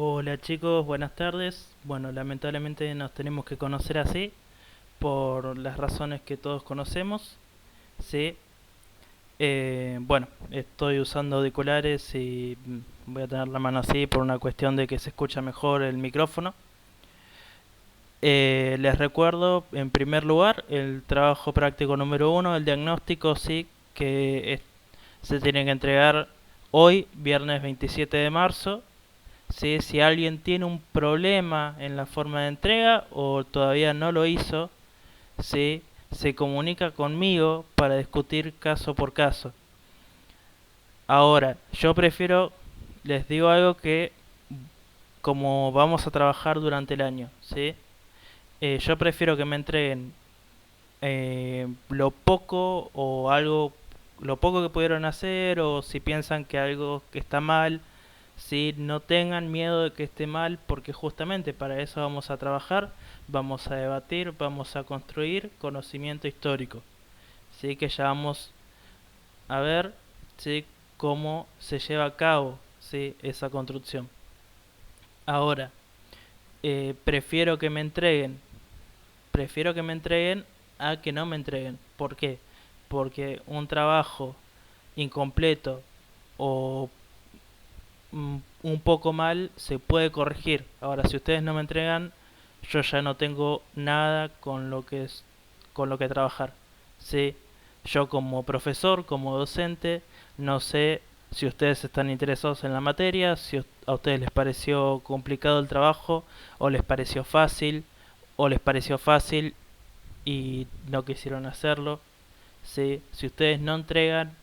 Hola chicos, buenas tardes. Bueno, lamentablemente nos tenemos que conocer así por las razones que todos conocemos. Sí. Bueno, estoy usando auriculares y voy a tener la mano así por una cuestión de que se escucha mejor el micrófono. Les recuerdo, en primer lugar, el trabajo práctico número uno, el diagnóstico, sí, se tiene que entregar hoy, viernes 27 de marzo. ¿Sí? Si alguien tiene un problema en la forma de entrega o todavía no lo hizo, ¿sí? Se comunica conmigo para discutir caso por caso. Ahora, yo prefiero, les digo algo que como vamos a trabajar durante el año, ¿sí? Yo prefiero que me entreguen lo poco o algo, lo poco que pudieron hacer o si piensan que algo que está mal. Sí, no tengan miedo de que esté mal porque justamente para eso vamos a trabajar, vamos a debatir, vamos a construir conocimiento histórico. Sí, que ya vamos a ver, sí, cómo se lleva a cabo, sí, esa construcción. Ahora, prefiero que me entreguen, prefiero que me entreguen a que no me entreguen. ¿Por qué? Porque un trabajo incompleto o un poco mal se puede corregir. Ahora, si ustedes no me entregan, yo ya no tengo nada con lo que trabajar. Sí, yo como profesor, como docente, no sé si ustedes están interesados en la materia, si a ustedes les pareció complicado el trabajo o les pareció fácil y no quisieron hacerlo. Sí, si ustedes no entregan,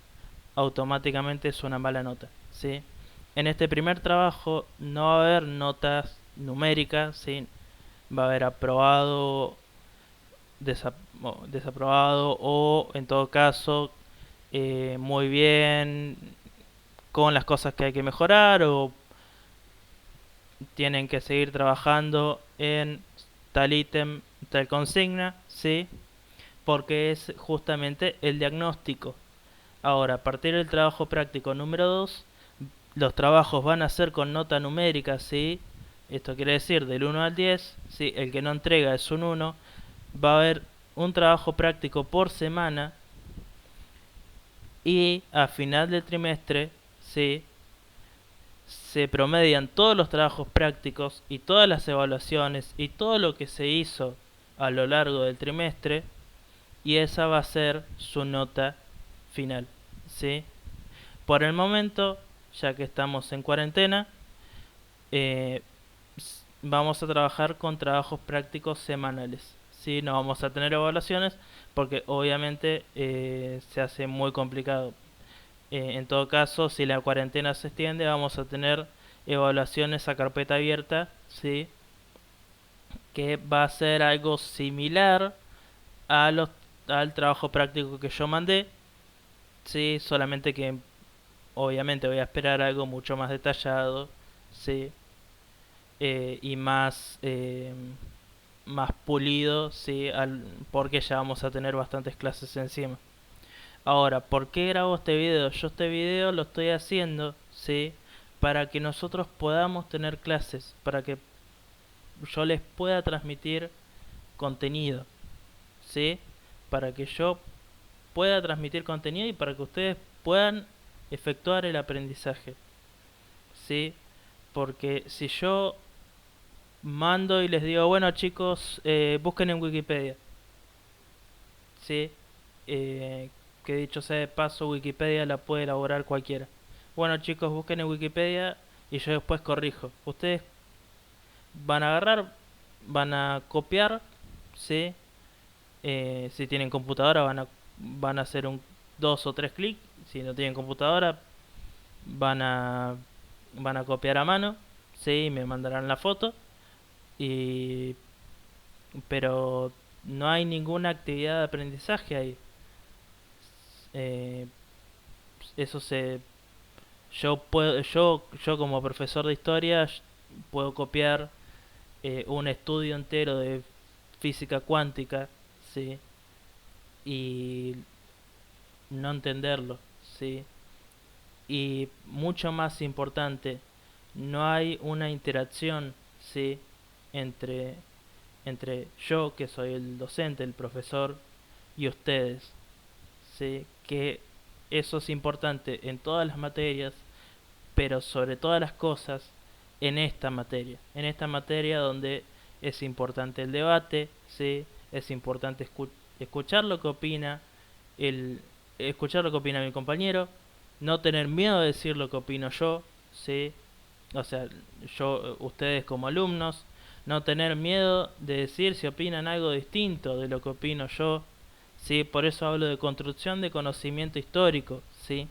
automáticamente es una mala nota. ¿Sí? En este primer trabajo no va a haber notas numéricas, ¿sí? Va a haber aprobado, desaprobado o en todo caso muy bien con las cosas que hay que mejorar o tienen que seguir trabajando en tal ítem, tal consigna, ¿sí? Porque es justamente el diagnóstico. Ahora, a partir del trabajo práctico número 2 los trabajos van a ser con nota numérica, ¿sí? Esto quiere decir del 1 al 10, ¿sí? El que no entrega es un 1. Va a haber un trabajo práctico por semana y a final del trimestre, ¿sí? Se promedian todos los trabajos prácticos y todas las evaluaciones y todo lo que se hizo a lo largo del trimestre y esa va a ser su nota final, ¿sí? Por el momento, ya que estamos en cuarentena, eh, vamos a trabajar con trabajos prácticos semanales. ¿Sí? No vamos a tener evaluaciones porque obviamente se hace muy complicado. En todo caso, si la cuarentena se extiende, vamos a tener evaluaciones a carpeta abierta, ¿sí? Que va a ser algo similar a al trabajo práctico que yo mandé, ¿sí? Solamente que obviamente voy a esperar algo mucho más detallado, ¿sí? Y más pulido, ¿sí? Porque ya vamos a tener bastantes clases encima. Ahora, ¿por qué grabo este video? Yo este video lo estoy haciendo, ¿sí? Para que nosotros podamos tener clases, para que yo les pueda transmitir contenido, ¿sí? Para que yo pueda transmitir contenido y para que ustedes puedan efectuar el aprendizaje, ¿sí? Porque si yo mando y les digo, bueno chicos, busquen en Wikipedia, ¿sí? Eh, que dicho sea de paso, Wikipedia la puede elaborar cualquiera. Bueno chicos, busquen en Wikipedia y yo después corrijo. Ustedes van a agarrar, van a copiar, ¿sí? Si tienen computadora van a hacer un dos o tres clics. Si no tienen computadora van a van a copiar a mano, ¿sí? Me mandarán la foto y pero no hay ninguna actividad de aprendizaje ahí. Eh, eso se yo como profesor de historia puedo copiar un estudio entero de física cuántica, sí, y no entenderlo, sí, y mucho más importante, no hay una interacción, ¿sí? entre, entre yo, que soy el docente, el profesor, y ustedes, ¿sí? Que eso es importante en todas las materias, pero sobre todas las cosas en esta materia donde es importante el debate, ¿sí? Es importante escuchar lo que opina el escuchar lo que opina mi compañero, no tener miedo de decir lo que opino yo, ¿sí? O sea, yo, ustedes como alumnos, no tener miedo de decir si opinan algo distinto de lo que opino yo, ¿sí? Por eso hablo de construcción de conocimiento histórico, ¿sí?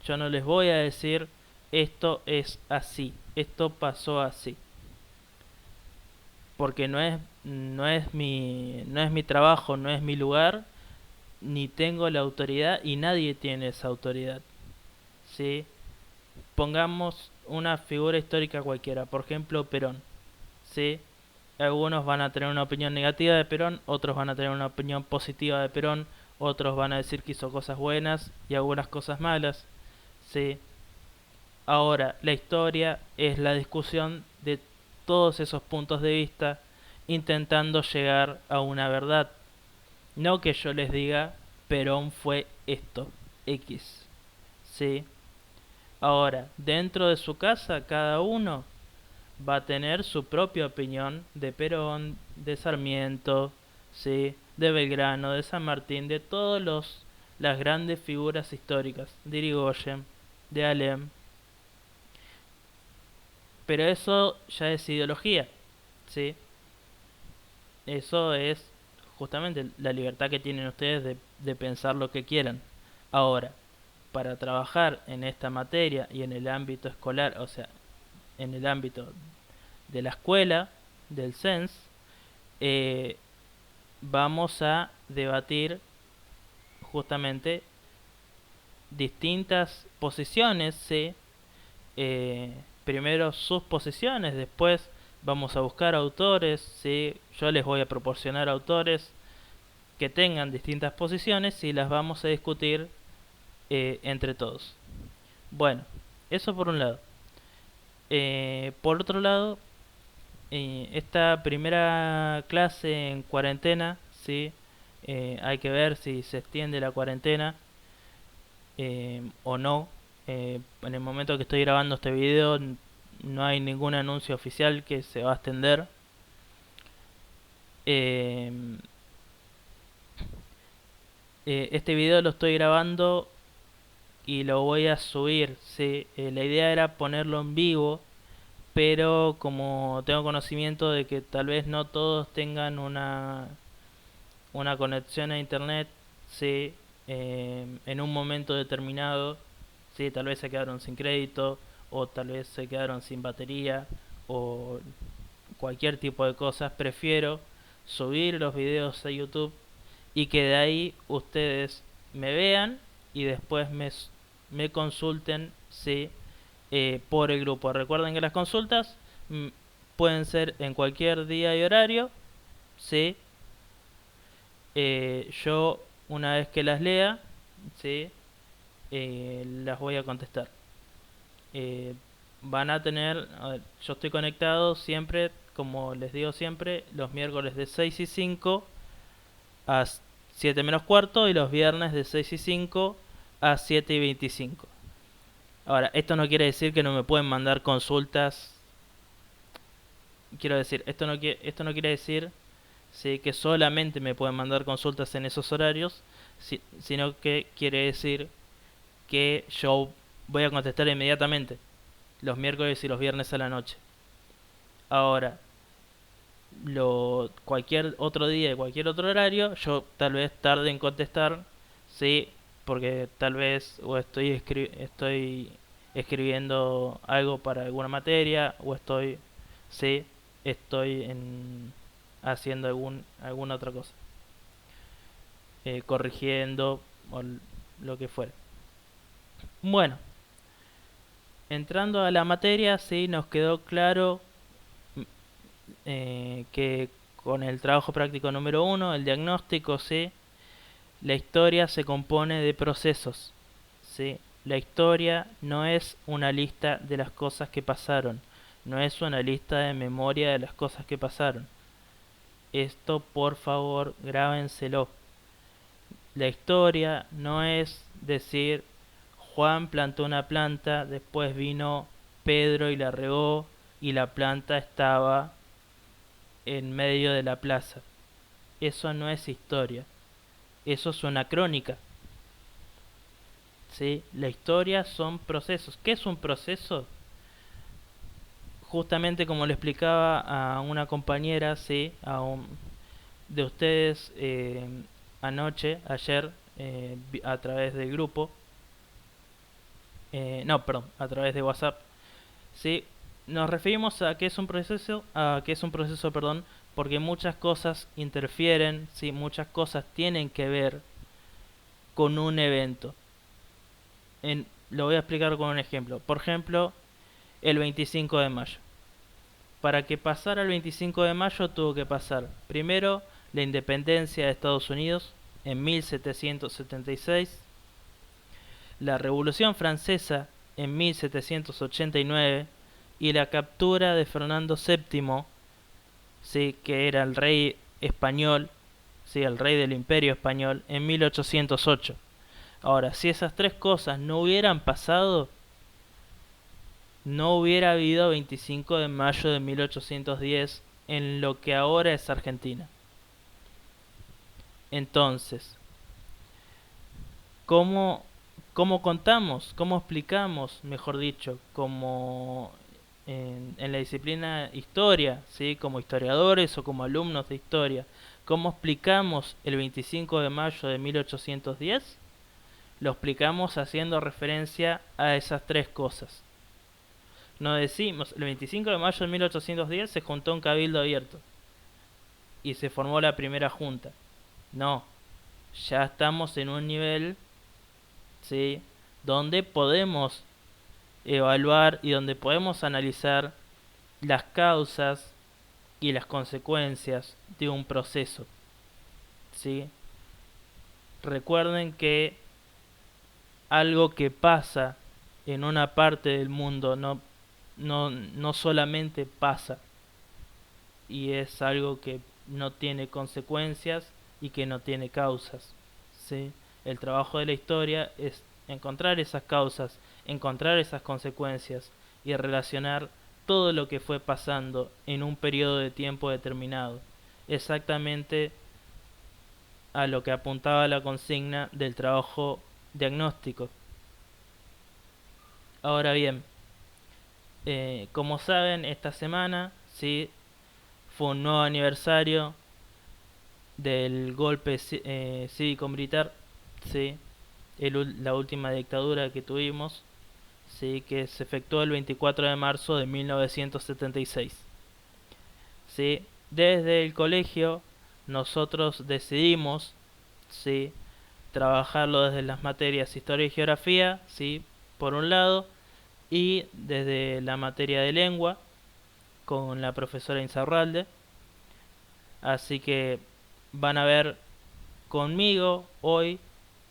Yo no les voy a decir esto es así, esto pasó así, porque no es mi trabajo, no es mi lugar, ni tengo la autoridad y nadie tiene esa autoridad, ¿sí? Pongamos una figura histórica cualquiera, por ejemplo Perón, ¿sí? Algunos van a tener una opinión negativa de Perón, otros van a tener una opinión positiva de Perón, otros van a decir que hizo cosas buenas y algunas cosas malas, ¿sí? Ahora, la historia es la discusión de todos esos puntos de vista intentando llegar a una verdad. No que yo les diga, Perón fue esto, X. ¿Sí? Ahora, dentro de su casa, cada uno va a tener su propia opinión de Perón, de Sarmiento, ¿sí? De Belgrano, de San Martín, de todos las grandes figuras históricas, de Irigoyen, de Alem. Pero eso ya es ideología, ¿sí? Eso es justamente la libertad que tienen ustedes de pensar lo que quieran. Ahora, para trabajar en esta materia y en el ámbito escolar, o sea, en el ámbito de la escuela, del CENS, eh, vamos a debatir justamente distintas posiciones, ¿sí? Primero sus posiciones, después vamos a buscar autores, ¿sí? Yo les voy a proporcionar autores que tengan distintas posiciones y las vamos a discutir entre todos. Bueno, eso por un lado. Por otro lado, esta primera clase en cuarentena, ¿sí? Hay que ver si se extiende la cuarentena o no. En el momento que estoy grabando este video no hay ningún anuncio oficial que se va a extender. Eh, este video lo estoy grabando y lo voy a subir, ¿sí? La idea era ponerlo en vivo, pero como tengo conocimiento de que tal vez no todos tengan una conexión a internet, ¿sí? En un momento determinado, ¿sí? Tal vez se quedaron sin crédito, o tal vez se quedaron sin batería, o cualquier tipo de cosas. Prefiero subir los videos a YouTube y que de ahí ustedes me vean y después me consulten, ¿sí? Por el grupo. Recuerden que las consultas pueden ser en cualquier día y horario, ¿sí? Yo una vez que las lea, ¿sí? Las voy a contestar. Eh, Van a tener, a ver, yo estoy conectado siempre, como les digo siempre, los miércoles de 6 y 5 a 7 menos cuarto y los viernes de 6 y 5 a 7 y 25. Ahora, esto no quiere decir que no me pueden mandar consultas. Quiero decir, esto no quiere decir, sí, que solamente me pueden mandar consultas en esos horarios, sino que quiere decir que yo voy a contestar inmediatamente, los miércoles y los viernes a la noche. Ahora, cualquier otro día y cualquier otro horario, yo tal vez tarde en contestar, sí, porque tal vez o estoy escribiendo algo para alguna materia, o sí, estoy haciendo alguna otra cosa, corrigiendo o lo que fuera. Bueno, entrando a la materia, sí, nos quedó claro que con el trabajo práctico número 1, el diagnóstico, ¿sí? La historia se compone de procesos, ¿sí? la historia no es una lista de las cosas que pasaron, no es una lista de memoria de las cosas que pasaron. Esto por favor grábenselo. La historia no es decir Juan plantó una planta, después vino Pedro y la regó y la planta estaba en medio de la plaza. Eso no es historia, eso es una crónica. ¿Sí? La historia son procesos. ¿Qué es un proceso? Justamente como le explicaba a una compañera, ¿sí? De ustedes ayer, a través del grupo, no, perdón, a través de WhatsApp, ¿sí? Nos referimos a qué es un proceso, perdón, porque muchas cosas interfieren, ¿sí? Muchas cosas tienen que ver con un evento. Lo voy a explicar con un ejemplo. Por ejemplo, el 25 de mayo. Para que pasara el 25 de mayo tuvo que pasar primero la independencia de Estados Unidos en 1776, la Revolución Francesa en 1789 y la captura de Fernando VII, ¿sí? Que era el rey español, ¿sí? El rey del Imperio Español, en 1808. Ahora, si esas tres cosas no hubieran pasado, no hubiera habido 25 de mayo de 1810 en lo que ahora es Argentina. Entonces, ¿cómo contamos? ¿Cómo explicamos, mejor dicho, como en la disciplina historia, ¿sí? Como historiadores o como alumnos de historia? ¿Cómo explicamos el 25 de mayo de 1810? Lo explicamos haciendo referencia a esas tres cosas. No decimos, el 25 de mayo de 1810 se juntó un cabildo abierto y se formó la primera junta. No, ya estamos en un nivel, ¿sí? Donde podemos evaluar y donde podemos analizar las causas y las consecuencias de un proceso, ¿sí? Recuerden que algo que pasa en una parte del mundo no solamente pasa, y es algo que no tiene consecuencias y que no tiene causas, ¿sí? El trabajo de la historia es encontrar esas causas, encontrar esas consecuencias y relacionar todo lo que fue pasando en un periodo de tiempo determinado, exactamente a lo que apuntaba la consigna del trabajo diagnóstico. Ahora bien, como saben, esta semana, ¿sí? Fue un nuevo aniversario del golpe cívico-militar, ¿sí? La última dictadura que tuvimos, ¿sí? Que se efectuó el 24 de marzo de 1976. ¿Sí? Desde el colegio nosotros decidimos, ¿sí? Trabajarlo desde las materias Historia y Geografía, ¿sí? Por un lado, y desde la materia de lengua con la profesora Insaurralde. Así que van a ver conmigo hoy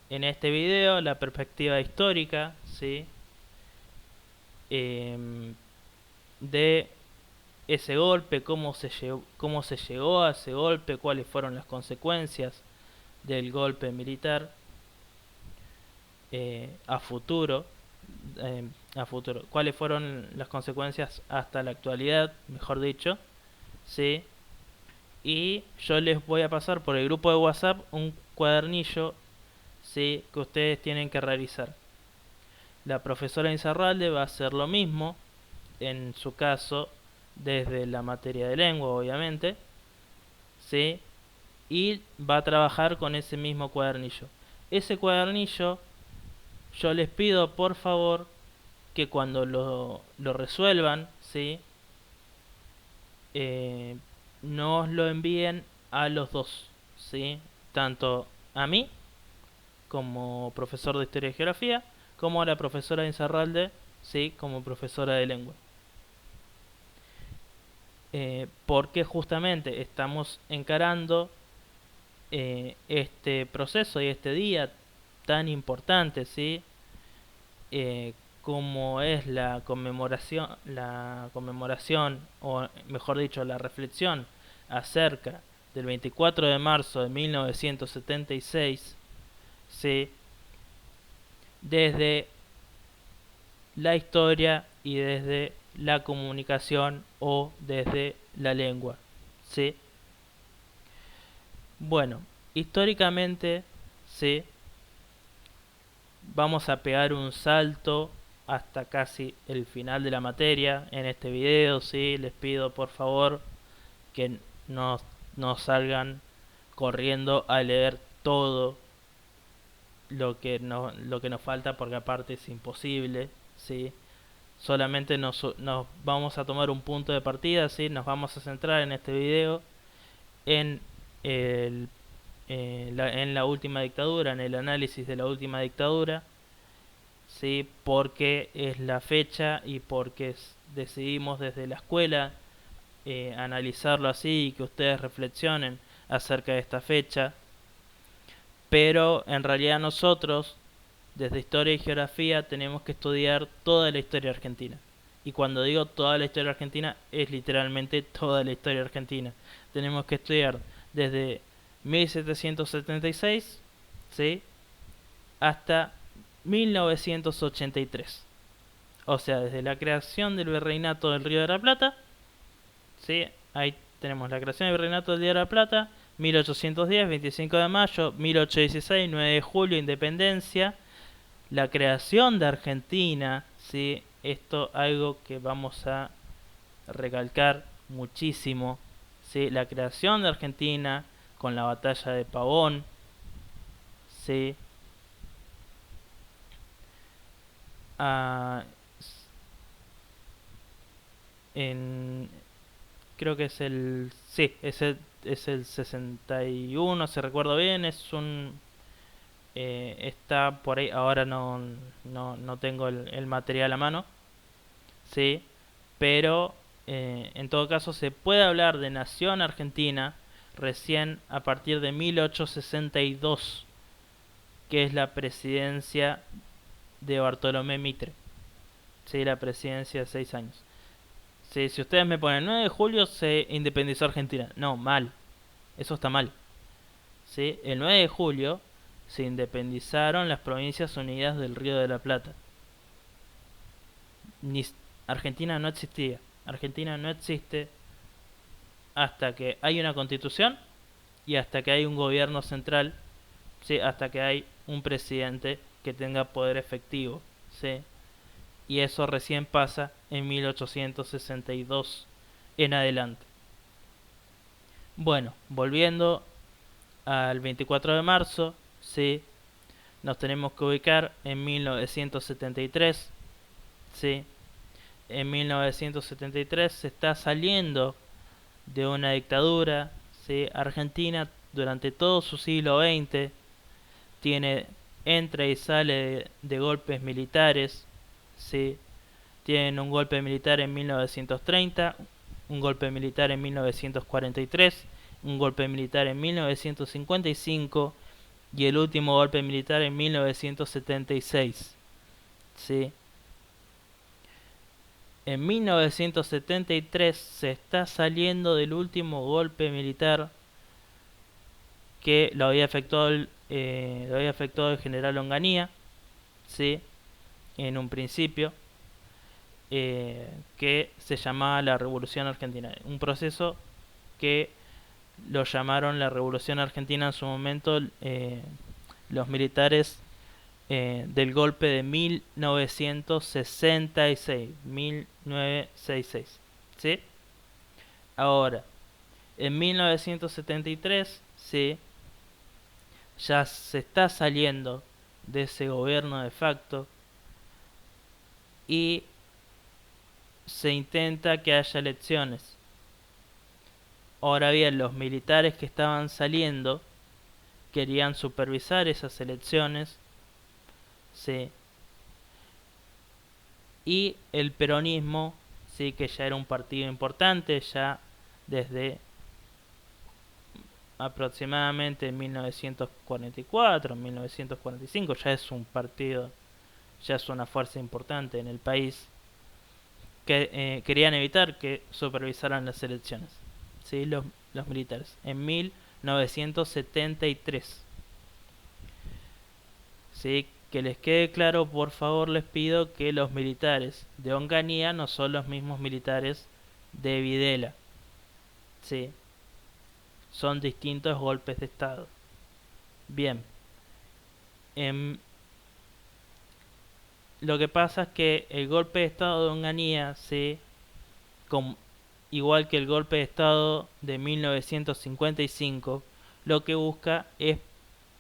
en este video la perspectiva histórica, ¿sí? De ese golpe, cómo se llegó a ese golpe, cuáles fueron las consecuencias del golpe militar a futuro, cuáles fueron las consecuencias hasta la actualidad, mejor dicho, ¿sí? Y yo les voy a pasar por el grupo de WhatsApp un cuadernillo, ¿sí? Que ustedes tienen que realizar. La profesora Insaurralde va a hacer lo mismo, en su caso, desde la materia de lengua, obviamente, ¿sí? Y va a trabajar con ese mismo cuadernillo. Ese cuadernillo, yo les pido por favor que cuando lo resuelvan, ¿sí? Nos lo envíen a los dos, ¿sí? Tanto a mí, como profesor de Historia y Geografía, como a la profesora Insaurralde, ¿sí? Como profesora de lengua. Porque justamente estamos encarando este proceso y este día tan importante, ¿sí? eh, como es la conmemoración, o mejor dicho, la reflexión acerca del 24 de marzo de 1976, ¿sí? Desde la historia y desde la comunicación o desde la lengua, ¿sí? Bueno, históricamente, ¿sí? Vamos a pegar un salto hasta casi el final de la materia en este video, ¿sí? Les pido por favor que no, no salgan corriendo a leer todo lo que nos falta, porque aparte es imposible, ¿sí? Solamente nos vamos a tomar un punto de partida, ¿sí? Nos vamos a centrar en este video en, el, en la última dictadura, en el análisis de la última dictadura, ¿sí? Porque es la fecha y porque decidimos desde la escuela analizarlo así y que ustedes reflexionen acerca de esta fecha. Pero en realidad nosotros, desde historia y geografía, tenemos que estudiar toda la historia argentina. Y cuando digo toda la historia argentina, es literalmente toda la historia argentina. Tenemos que estudiar desde 1776, ¿sí? Hasta 1983. O sea, desde la creación del Virreinato del Río de la Plata, ¿sí? Ahí tenemos la creación del Virreinato del Río de la Plata, 1810, 25 de mayo, 1816, 9 de julio, independencia, la creación de Argentina, ¿sí? Esto algo que vamos a recalcar muchísimo, ¿sí? La creación de Argentina con la batalla de Pavón, ¿sí? Ah, en, creo que es el, sí, es el 61, si recuerdo bien, es un, está por ahí, ahora no tengo el material a mano, sí, pero en todo caso se puede hablar de nación argentina recién a partir de 1862, que es la presidencia de Bartolomé Mitre, sí, la presidencia de 6 años. Sí, si ustedes me ponen 9 de julio se independizó Argentina, no, mal, eso está mal. ¿Sí? El 9 de julio se independizaron las Provincias Unidas del Río de la Plata. Ni, Argentina no existía. Argentina no existe hasta que hay una constitución y hasta que hay un gobierno central, ¿sí? Hasta que hay un presidente que tenga poder efectivo, ¿sí? Y eso recién pasa en 1862 en adelante. Bueno, volviendo al 24 de marzo, ¿sí? Nos tenemos que ubicar en 1973, ¿sí? En 1973 se está saliendo de una dictadura, ¿sí? Argentina durante todo su siglo XX tiene, entra y sale de golpes militares, ¿sí? Tienen un golpe militar en 1930, un golpe militar en 1943, un golpe militar en 1955 y el último golpe militar en 1976, ¿sí? En 1973 se está saliendo del último golpe militar que lo había efectuado el general Onganía, ¿sí? En un principio, que se llamaba la Revolución Argentina. Un proceso que lo llamaron la Revolución Argentina en su momento los militares del golpe de 1966. 1966. ¿Sí? Ahora, en 1973, ¿sí? Ya se está saliendo de ese gobierno de facto y se intenta que haya elecciones. Ahora bien, los militares que estaban saliendo querían supervisar esas elecciones, ¿sí? Y el peronismo, sí, que ya era un partido importante, ya desde aproximadamente 1944, 1945, ya es un partido ya es una fuerza importante en el país, que querían evitar que supervisaran las elecciones, ¿sí? Los militares, en 1973. ¿Sí? Que les quede claro, por favor, les pido que los militares de Onganía no son los mismos militares de Videla. ¿Sí? Son distintos golpes de Estado. Bien. Lo que pasa es que el golpe de Estado de Onganía, ¿sí? Igual que el golpe de Estado de 1955, lo que busca es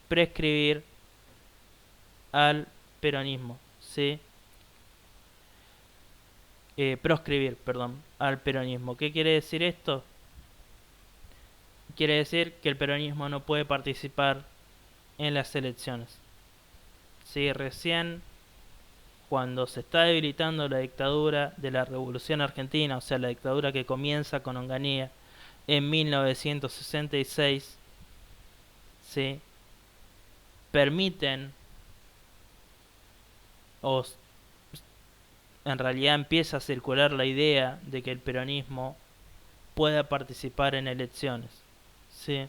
prescribir al peronismo, ¿sí? Proscribir, perdón, al peronismo. ¿Qué quiere decir esto? Quiere decir que el peronismo no puede participar en las elecciones. ¿Sí? Recién cuando se está debilitando la dictadura de la Revolución Argentina, o sea, la dictadura que comienza con Onganía en 1966, ¿sí? Permiten, o en realidad empieza a circular la idea de que el peronismo pueda participar en elecciones, ¿sí?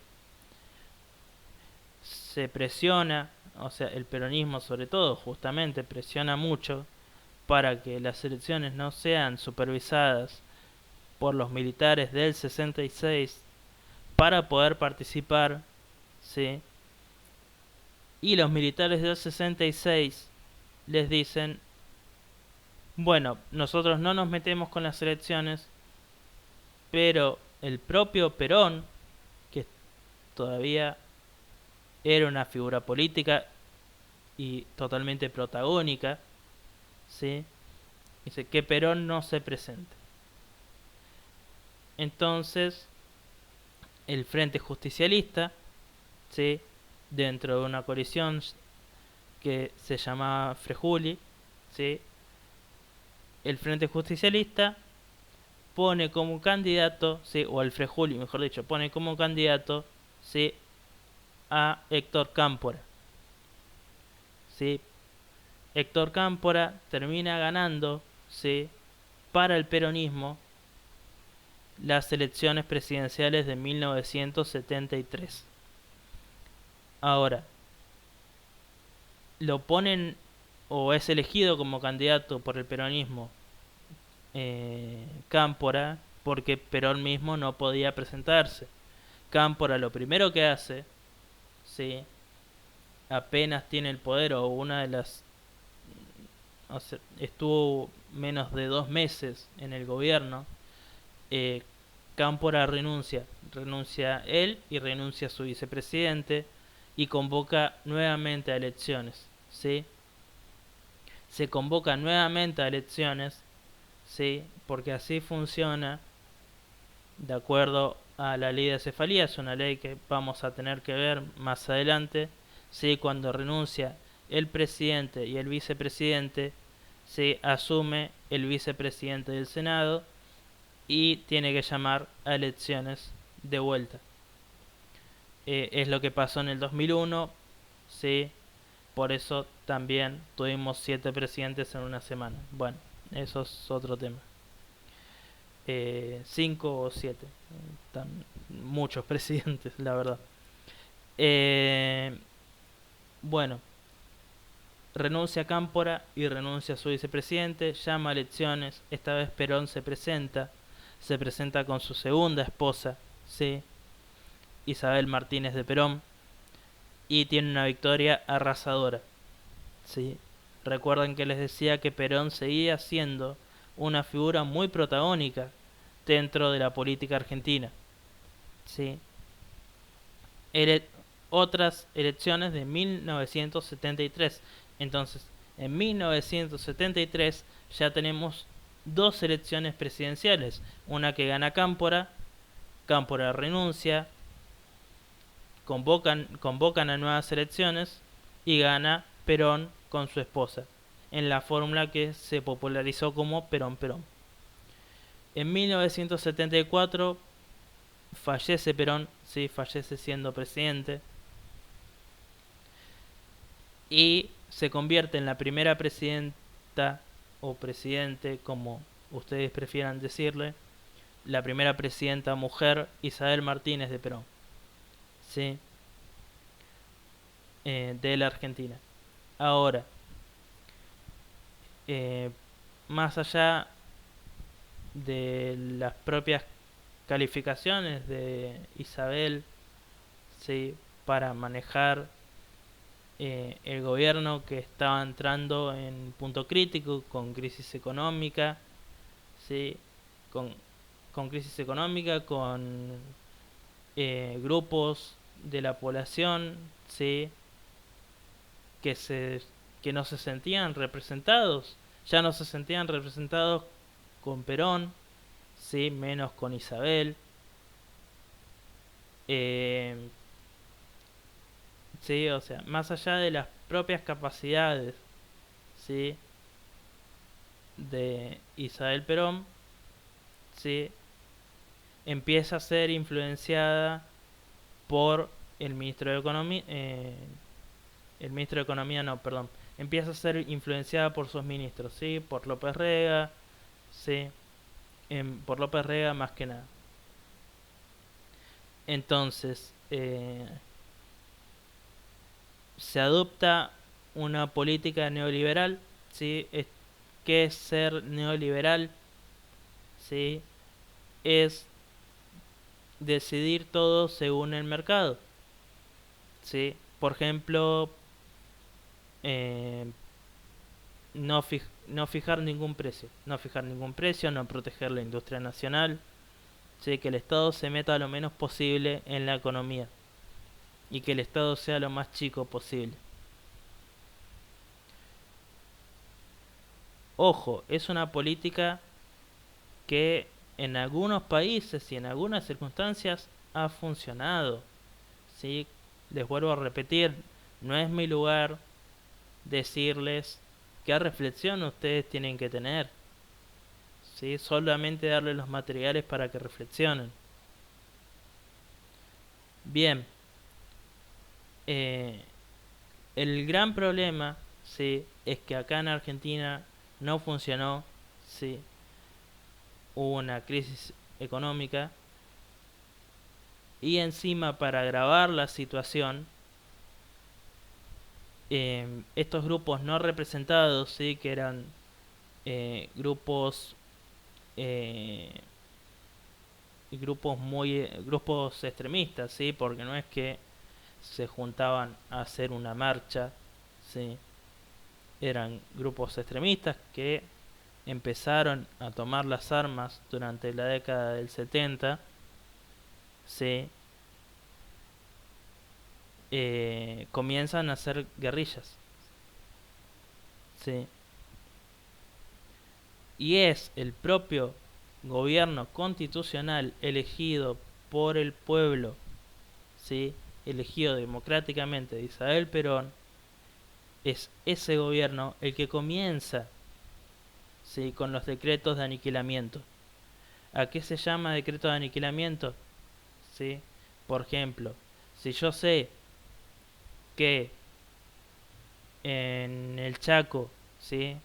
Se presiona, o sea, el peronismo sobre todo, justamente presiona mucho para que las elecciones no sean supervisadas por los militares del 66 para poder participar, ¿sí? Y los militares del 66 les dicen, bueno, nosotros no nos metemos con las elecciones, pero el propio Perón, que todavía era una figura política y totalmente protagónica, ¿sí? Dice que Perón no se presente. Entonces, el Frente Justicialista, ¿sí? Dentro de una coalición que se llamaba Frejuli, ¿sí? El Frente Justicialista pone como candidato, ¿sí? O el Frejuli, mejor dicho, pone como candidato, ¿sí? A Héctor Cámpora, ¿sí? Héctor Cámpora termina ganando, ¿sí? Para el peronismo las elecciones presidenciales de 1973. Ahora, lo ponen o es elegido como candidato por el peronismo Cámpora porque Perón mismo no podía presentarse. Cámpora lo primero que hace, ¿sí? Apenas tiene el poder o una de las... O sea, estuvo menos de 2 meses en el gobierno, Cámpora renuncia él y renuncia su vicepresidente y convoca nuevamente a elecciones, ¿sí? Se convoca nuevamente a elecciones, ¿sí? Porque así funciona de acuerdo a la ley de cefalía, es una ley que vamos a tener que ver más adelante, ¿sí? Cuando renuncia el presidente y el vicepresidente, se asume el vicepresidente del Senado y tiene que llamar a elecciones de vuelta. Es lo que pasó en el 2001, ¿sí? Por eso también tuvimos 7 presidentes en una semana. Bueno, eso es otro tema. 5 o 7. Muchos presidentes, la verdad. Bueno, renuncia a Cámpora y renuncia a su vicepresidente, llama a elecciones, esta vez Perón se presenta con su segunda esposa, ¿sí? Isabel Martínez de Perón, y tiene una victoria arrasadora, ¿sí? Recuerden que les decía que Perón seguía siendo una figura muy protagónica dentro de la política argentina, ¿sí? Otras elecciones de 1973. Entonces, en 1973 ya tenemos 2 elecciones presidenciales. Una que gana Cámpora, Cámpora renuncia, convocan a nuevas elecciones y gana Perón con su esposa, en la fórmula que se popularizó como Perón-Perón. En 1974 fallece Perón, sí, fallece siendo presidente, y se convierte en la primera presidenta o presidente, como ustedes prefieran decirle, la primera presidenta mujer, Isabel Martínez de Perón, ¿sí? De la Argentina. Ahora, más allá de las propias calificaciones de Isabel, ¿sí? Para manejar el gobierno que estaba entrando en punto crítico con crisis económica, ¿sí? con, con crisis económica, con grupos de la población, ¿sí? que se que no se sentían representados, ya no se sentían representados con Perón, ¿sí? Menos con Isabel. Eh, sí, o sea, más allá de las propias capacidades, ¿sí? De Isabel Perón, ¿sí? Empieza a ser influenciada por el ministro de Economía, el ministro de Economía no, perdón, empieza a ser influenciada por sus ministros, ¿sí? Por López Rega, ¿sí? Por López Rega más que nada. Entonces, se adopta una política neoliberal, ¿sí? ¿Qué es ser neoliberal? ¿Sí? Es decidir todo según el mercado, ¿sí? Por ejemplo, eh, no fijar ningún precio, no proteger la industria nacional, ¿sí? Que el Estado se meta lo menos posible en la economía y que el Estado sea lo más chico posible. Ojo, es una política que en algunos países y en algunas circunstancias ha funcionado, ¿sí? Les vuelvo a repetir, no es mi lugar decirles qué reflexión ustedes tienen que tener, ¿sí? Solamente darles los materiales para que reflexionen. Bien, el gran problema, ¿sí? Es que acá en Argentina no funcionó, ¿sí? Hubo una crisis económica y encima para agravar la situación, estos grupos no representados, ¿sí? Que eran grupos grupos extremistas, ¿sí? Porque no es que se juntaban a hacer una marcha, ¿sí? Eran grupos extremistas que empezaron a tomar las armas durante la década del 70, ¿sí? Comienzan a hacer guerrillas, ¿sí? Y es el propio gobierno constitucional elegido por el pueblo, ¿sí? Elegido democráticamente de Isabel Perón, es ese gobierno el que comienza, ¿sí? Con los decretos de aniquilamiento. ¿A qué se llama decreto de aniquilamiento? ¿Sí? Por ejemplo, si yo sé que en el Chaco, ¿sí?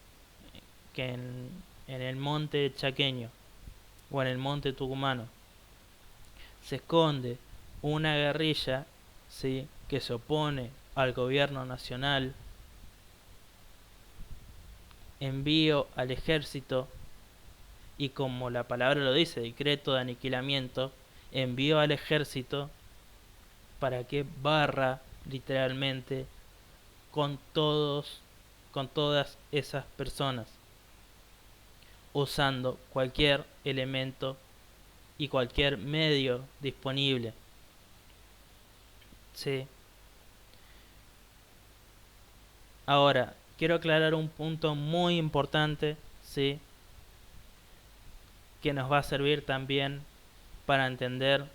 Que en el monte chaqueño o en el monte tucumano se esconde una guerrilla, ¿sí? Que se opone al gobierno nacional, envío al ejército y, como la palabra lo dice, decreto de aniquilamiento, envío al ejército para que barra literalmente con todas esas personas, usando cualquier elemento y cualquier medio disponible. ¿Sí? Ahora, quiero aclarar un punto muy importante, ¿sí? Que nos va a servir también para entender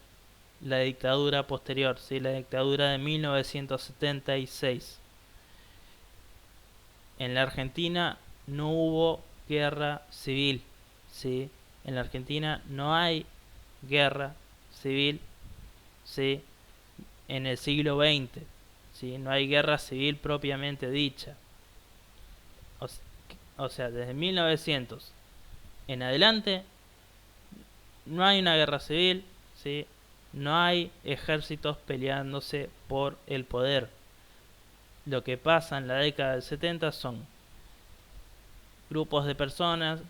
la dictadura posterior, ¿sí? La dictadura de 1976. En la Argentina no hubo guerra civil, ¿sí? En la Argentina no hay guerra civil, ¿sí? En el siglo XX, ¿sí? No hay guerra civil propiamente dicha. o sea, desde 1900 en adelante, no hay una guerra civil, ¿sí? No hay ejércitos peleándose por el poder. Lo que pasa en la década del 70 son grupos de personas,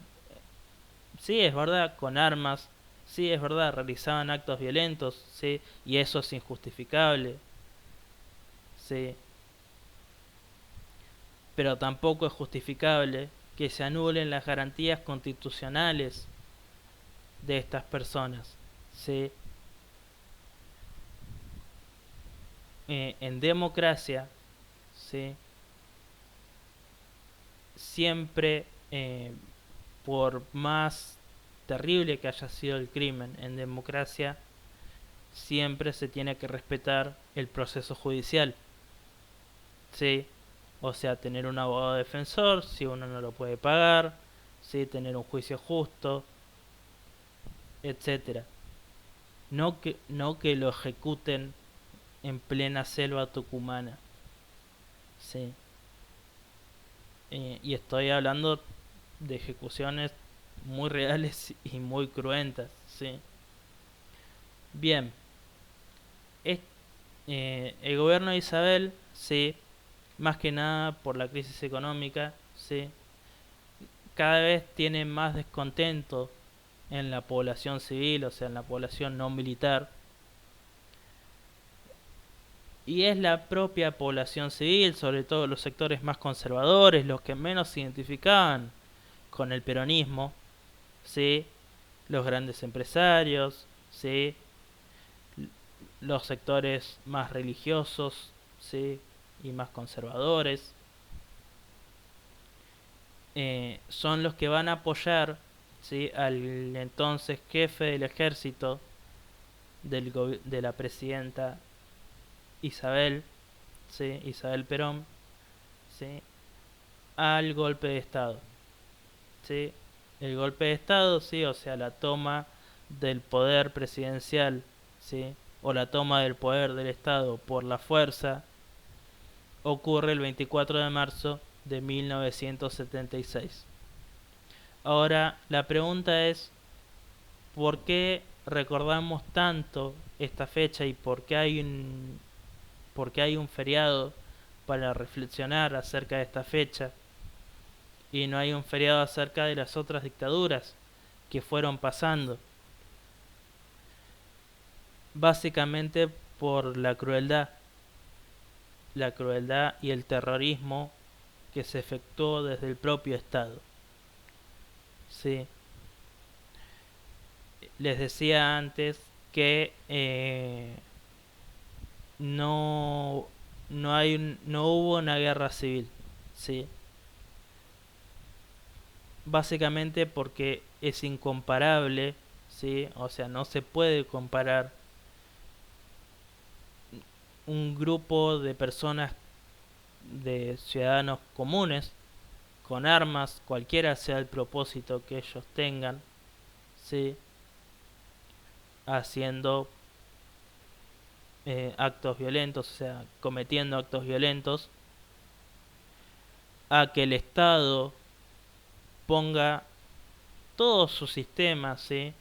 sí es verdad, con armas, sí es verdad, realizaban actos violentos, sí, y eso es injustificable, sí, pero tampoco es justificable que se anulen las garantías constitucionales de estas personas, sí. En democracia, sí, siempre, por más terrible que haya sido el crimen, en democracia siempre se tiene que respetar el proceso judicial, ¿sí? O sea, tener un abogado defensor si uno no lo puede pagar, ¿sí? Tener un juicio justo, etcétera. No que lo ejecuten en plena selva tucumana, ¿sí? Y estoy hablando de ejecuciones muy reales y muy cruentas, ¿sí? Bien, es, el gobierno de Isabel, sí, más que nada por la crisis económica, sí, cada vez tiene más descontento en la población civil, o sea, en la población no militar, y es la propia población civil, sobre todo los sectores más conservadores, los que menos se identificaban con el peronismo, ¿sí? Los grandes empresarios, ¿sí? Los sectores más religiosos, ¿sí? Y más conservadores, son los que van a apoyar, ¿sí? Al entonces jefe del ejército de la presidenta Isabel, ¿sí? Isabel Perón, ¿sí? Al golpe de estado, ¿sí? El golpe de estado, sí, o sea, la toma del poder presidencial, ¿sí? O la toma del poder del estado por la fuerza, ocurre el 24 de marzo de 1976. Ahora, la pregunta es, ¿por qué recordamos tanto esta fecha y por qué hay un feriado para reflexionar acerca de esta fecha y no hay un feriado acerca de las otras dictaduras que fueron pasando? Básicamente por la crueldad y el terrorismo que se efectuó desde el propio Estado. Sí, les decía antes que, no no hubo una guerra civil, sí, básicamente porque es incomparable, sí, o sea, no se puede comparar un grupo de personas, de ciudadanos comunes con armas, cualquiera sea el propósito que ellos tengan, sí, haciendo, actos violentos, o sea, cometiendo actos violentos, a que el Estado ponga todo su sistema, ¿sí?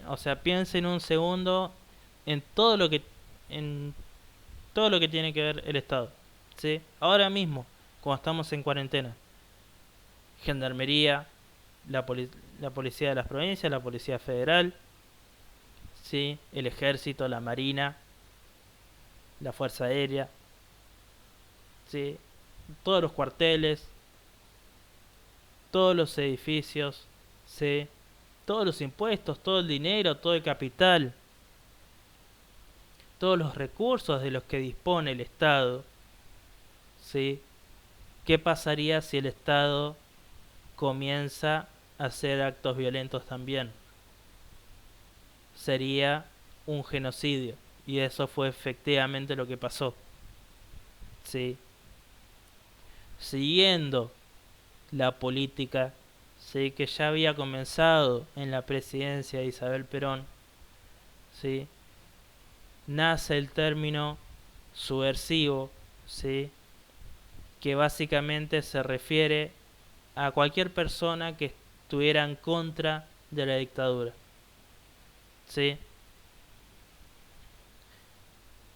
O sea, piensen un segundo en todo lo que en todo lo que tiene que ver el Estado, ¿sí? Ahora mismo, cuando estamos en cuarentena, Gendarmería, la policía de las provincias, la policía federal, ¿sí? El ejército, la marina, la fuerza aérea, ¿sí? Todos los cuarteles, todos los edificios, ¿sí? Todos los impuestos, todo el dinero, todo el capital, todos los recursos de los que dispone el Estado, ¿sí? ¿Qué pasaría si el Estado comienza a hacer actos violentos también? Sería un genocidio, y eso fue efectivamente lo que pasó, ¿sí? Siguiendo la política, ¿sí? Que ya había comenzado en la presidencia de Isabel Perón, ¿sí? Nace el término subversivo, ¿sí? Que básicamente se refiere a cualquier persona que estuviera en contra de la dictadura. ¿Sí?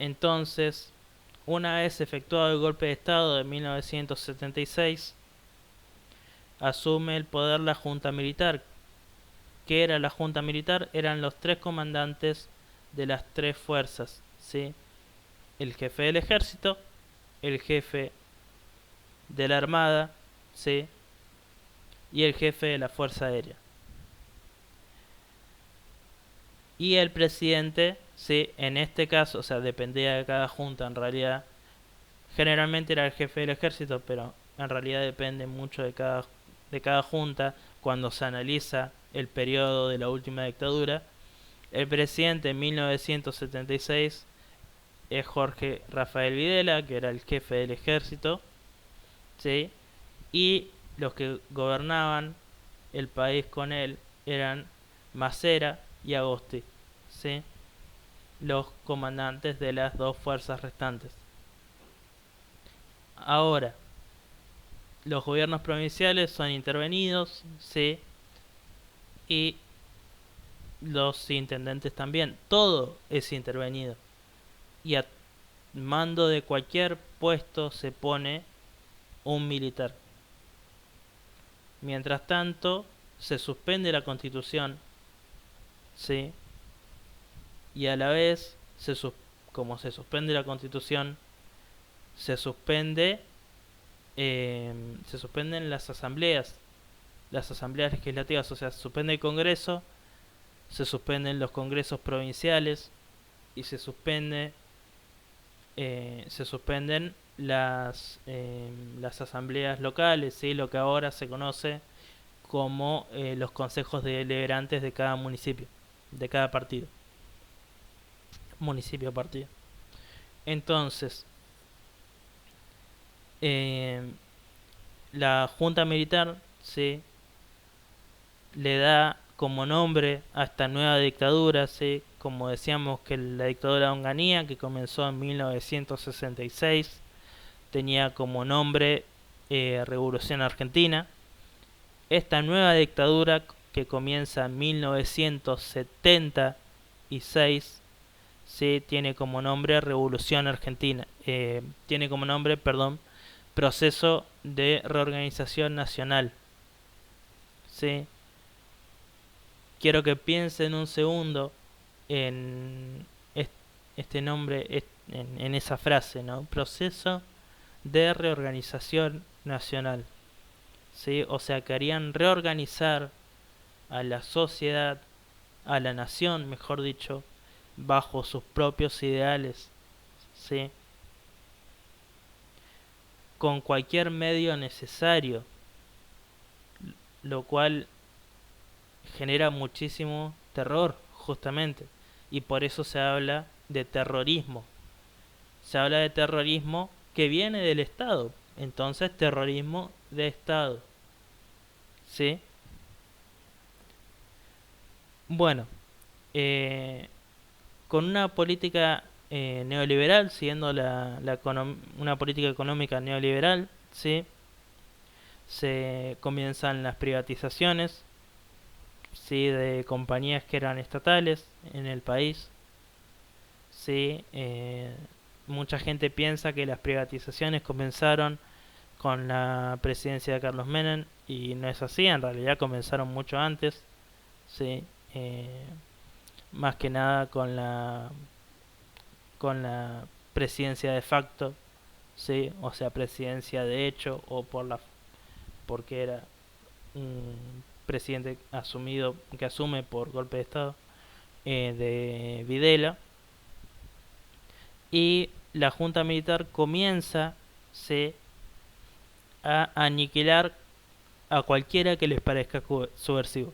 Entonces, una vez efectuado el golpe de Estado de 1976, asume el poder la Junta Militar. ¿Qué era la Junta Militar? Eran los tres comandantes de las tres fuerzas, ¿sí? El jefe del ejército, el jefe de la armada, ¿sí? Y el jefe de la fuerza aérea. Y el presidente, ¿sí? En este caso, o sea, dependía de cada junta en realidad. Generalmente era el jefe del ejército, pero en realidad depende mucho de cada junta cuando se analiza el periodo de la última dictadura. El presidente en 1976 es Jorge Rafael Videla, que era el jefe del ejército, ¿sí? Y los que gobernaban el país con él eran Macera y Agosti, ¿sí? Los comandantes de las dos fuerzas restantes. Ahora, los gobiernos provinciales son intervenidos, ¿sí? Y los intendentes también. Todo es intervenido. Y a mando de cualquier puesto se pone un militar. Mientras tanto, se suspende la Constitución, ¿sí? Y a la vez, como se suspende la Constitución, se suspende se suspenden las asambleas legislativas, o sea, se suspende el Congreso, se suspenden los congresos provinciales y se suspenden las asambleas locales, ¿sí? Lo que ahora se conoce como los consejos deliberantes de cada municipio, de cada partido, municipio partido. Entonces, la Junta Militar, ¿sí? Le da como nombre a esta nueva dictadura, ¿sí? Como decíamos, que la dictadura de Onganía, que comenzó en 1966, tenía como nombre Revolución Argentina. Esta nueva dictadura, que comienza en 1976, ¿sí? Tiene como nombre Revolución Argentina. Tiene como nombre, perdón, Proceso de Reorganización Nacional, ¿sí? Quiero que piensen un segundo en este nombre, en esa frase, ¿no? Proceso de Reorganización Nacional, ¿sí? O sea, querían reorganizar a la sociedad, a la nación, mejor dicho, bajo sus propios ideales, ¿sí? Con cualquier medio necesario, lo cual genera muchísimo terror, justamente, y por eso se habla de terrorismo. Se habla de terrorismo que viene del Estado, entonces terrorismo de Estado, ¿sí? Bueno, eh, con una política neoliberal, siguiendo una política económica neoliberal, ¿sí? Se comienzan las privatizaciones, ¿sí? De compañías que eran estatales en el país, ¿sí? Mucha gente piensa que las privatizaciones comenzaron con la presidencia de Carlos Menem y no es así, en realidad comenzaron mucho antes, ¿sí? Eh, Más que nada con la presidencia de facto, ¿sí? O sea, presidencia de hecho, o porque era un presidente que asume por golpe de Estado, de Videla. Y la Junta Militar comienza, ¿sí? A aniquilar a cualquiera que les parezca subversivo,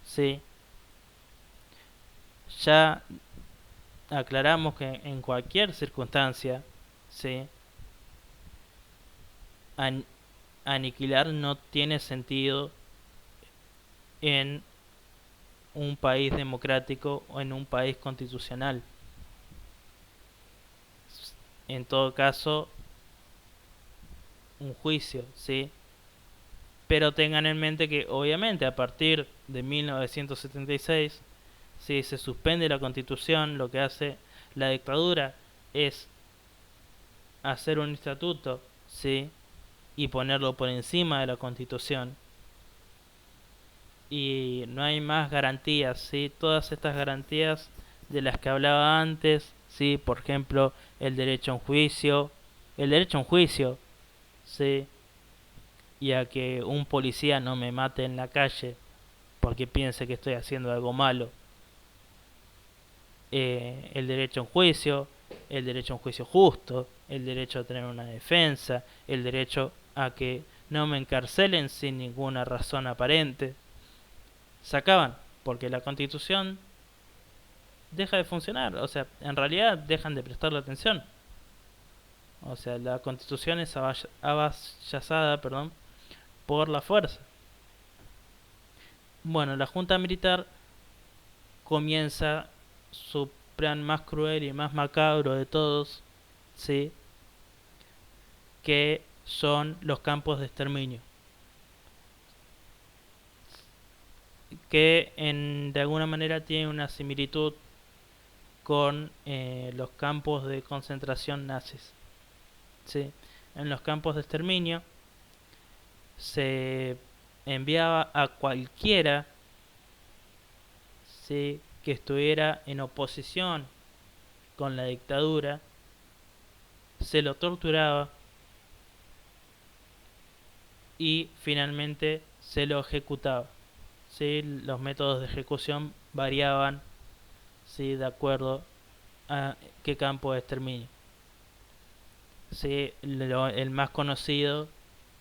¿sí? Ya aclaramos que en cualquier circunstancia, ¿sí? An- aniquilar no tiene sentido en un país democrático o en un país constitucional. En todo caso, un juicio, ¿sí? Pero tengan en mente que obviamente a partir de 1976, si se suspende la constitución, lo que hace la dictadura es hacer un estatuto, ¿sí? Y ponerlo por encima de la constitución. Y no hay más garantías, ¿sí? Todas estas garantías de las que hablaba antes, ¿sí? Por ejemplo, el derecho a un juicio, ¿sí? Y a que un policía no me mate en la calle porque piense que estoy haciendo algo malo. El derecho a un juicio, el derecho a un juicio justo, el derecho a tener una defensa, el derecho a que no me encarcelen sin ninguna razón aparente. Se acaban, porque la constitución deja de funcionar, o sea, en realidad dejan de prestarle atención. O sea, la constitución es avasallada, por la fuerza. Bueno, la junta militar comienza su plan más cruel y más macabro de todos, ¿sí? Que son los campos de exterminio, que de alguna manera tienen una similitud con los campos de concentración nazis, ¿sí? En los campos de exterminio se enviaba a cualquiera, ¿sí? Que estuviera en oposición con la dictadura, se lo torturaba y finalmente se lo ejecutaba. ¿Sí? Los métodos de ejecución variaban, ¿sí? De acuerdo a qué campo de exterminio. ¿Sí? El más conocido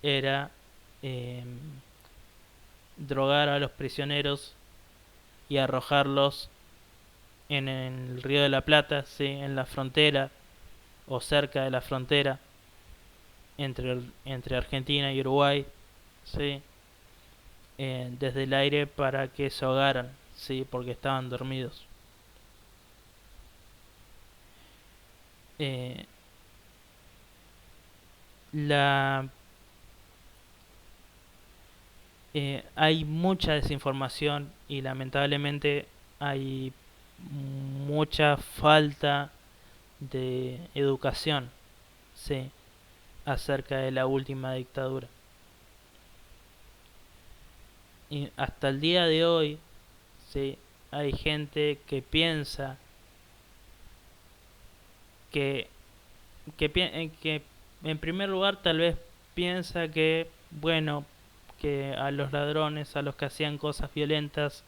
era eh, drogar a los prisioneros y arrojarlos en el Río de la Plata, ¿sí? En la frontera o cerca de la frontera entre Argentina y Uruguay, ¿sí? Desde el aire para que se ahogaran, ¿sí? Porque estaban dormidos. Eh, la Hay mucha desinformación y lamentablemente hay mucha falta de educación, sí, acerca de la última dictadura. Y hasta el día de hoy, sí, hay gente que piensa que, que en primer lugar tal vez piensa que, bueno, que a los ladrones, a los que hacían cosas violentas,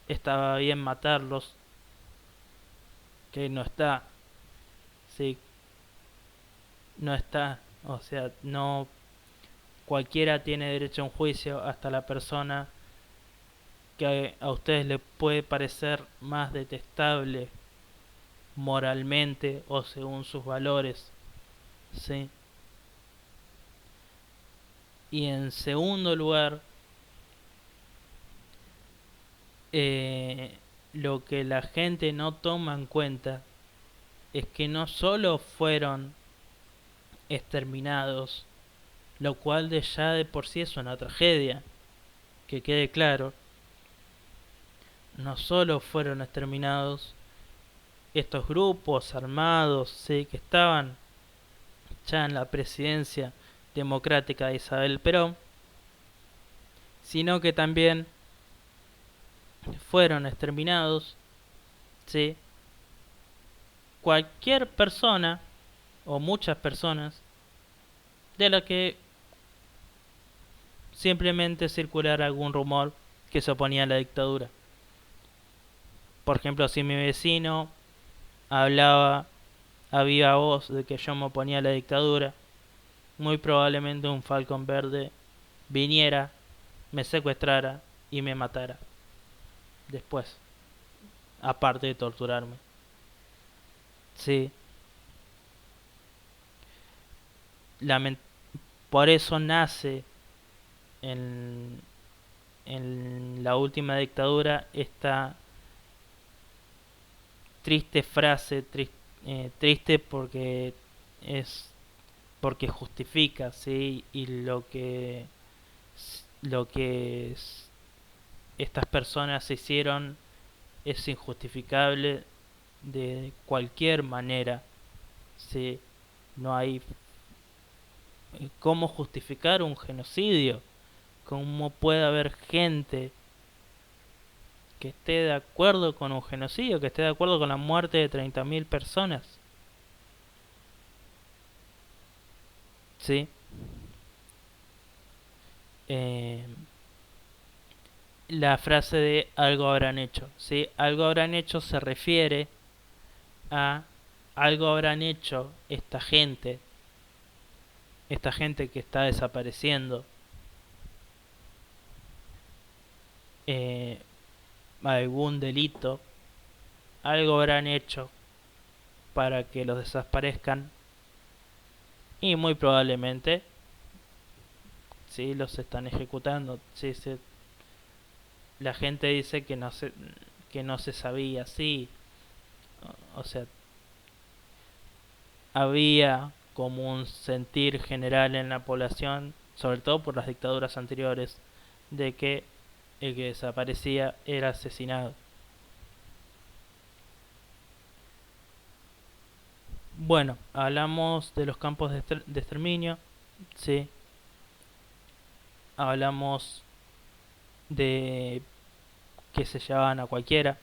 estaba bien matarlos, que no está, sí, no está, o sea, no cualquiera tiene derecho a un juicio, hasta la persona que a ustedes le puede parecer más detestable moralmente o según sus valores, ¿sí? Y en segundo lugar, eh, lo que la gente no toma en cuenta es que no solo fueron exterminados, lo cual ya de por sí es una tragedia, que quede claro, no solo fueron exterminados estos grupos armados, ¿sí? Que estaban ya en la presidencia democrática de Isabel Perón, sino que también fueron exterminados, ¿sí? Cualquier persona o muchas personas de la que simplemente circulara algún rumor que se oponía a la dictadura. Por ejemplo, si mi vecino hablaba a viva voz de que yo me oponía a la dictadura, muy probablemente un falcón verde viniera, me secuestrara y me matara después, aparte de torturarme. Sí, Lament por eso nace en, en la última dictadura esta triste frase, triste es porque justifica, ¿sí? Y lo que lo que estas personas hicieron es injustificable de cualquier manera. ¿Sí? No hay cómo justificar un genocidio. ¿Cómo puede haber gente que esté de acuerdo con un genocidio, que esté de acuerdo con la muerte de 30.000 personas? ¿Sí? Eh, la frase de algo habrán hecho. ¿Sí? Algo habrán hecho se refiere a algo habrán hecho esta gente que está desapareciendo, eh, algún delito, algo habrán hecho para que los desaparezcan y muy probablemente sí los están ejecutando. Sí, la gente dice que no se sabía, sí, o sea, había como un sentir general en la población, sobre todo por las dictaduras anteriores, de que el que desaparecía era asesinado. Bueno, hablamos de los campos de exterminio, sí, hablamos de que se llevaban a cualquiera.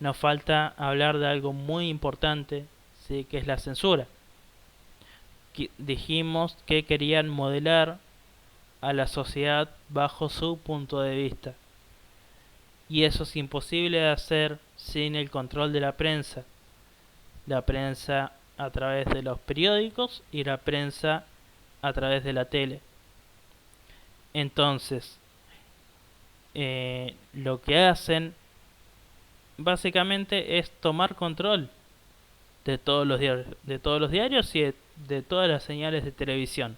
Nos falta hablar de algo muy importante, sí, que es la censura. Dijimos que querían modelar a la sociedad bajo su punto de vista. Y eso es imposible de hacer sin el control de la prensa. La prensa a través de los periódicos y la prensa a través de la tele. Entonces, lo que hacen básicamente es tomar control de todos los diarios y de todas las señales de televisión.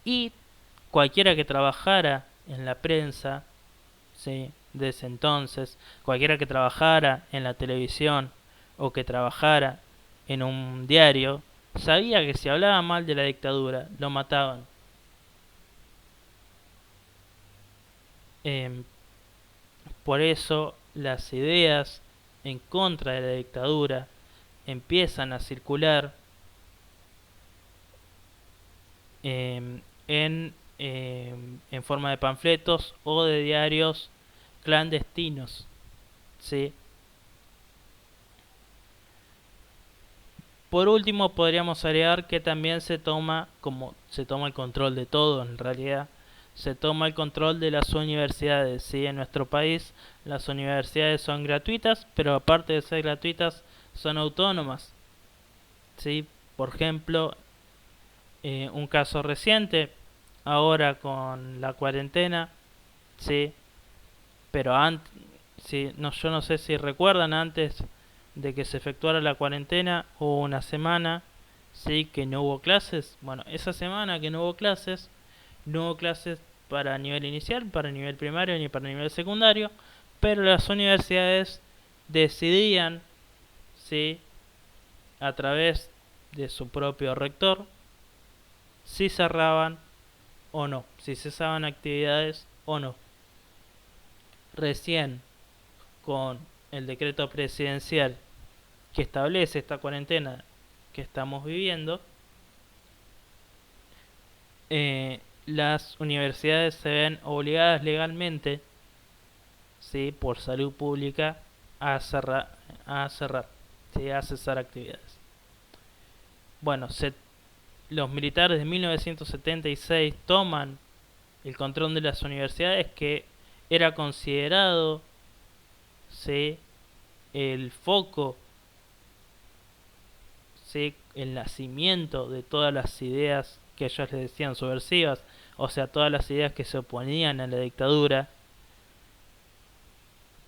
Y cualquiera que trabajara en la prensa, ¿sí? De ese entonces, cualquiera que trabajara en la televisión o que trabajara en un diario, sabía que si hablaba mal de la dictadura, lo mataban. Eh, por eso las ideas en contra de la dictadura empiezan a circular en forma de panfletos o de diarios clandestinos, ¿sí? Por último, podríamos agregar que también como se toma el control de todo, en realidad, se toma el control de las universidades, ¿sí? En nuestro país las universidades son gratuitas, pero aparte de ser gratuitas, son autónomas, ¿sí? Por ejemplo, un caso reciente, ahora con la cuarentena, ¿sí? Pero antes, sí, no, yo no sé si recuerdan, antes de que se efectuara la cuarentena hubo una semana, sí, que no hubo clases. Bueno, esa semana que no hubo clases para nivel inicial, para nivel primario ni para nivel secundario, pero las universidades decidían, sí, a través de su propio rector, si cerraban o no, si cesaban actividades o no. Recién con el decreto presidencial que establece esta cuarentena que estamos viviendo, las universidades se ven obligadas legalmente, ¿sí? Por salud pública, a cerrar, ¿sí? A cesar actividades. Bueno, los militares de 1976 toman el control de las universidades, que era considerado, ¿sí? El foco, ¿sí? El nacimiento de todas las ideas que ellos les decían subversivas, o sea, todas las ideas que se oponían a la dictadura.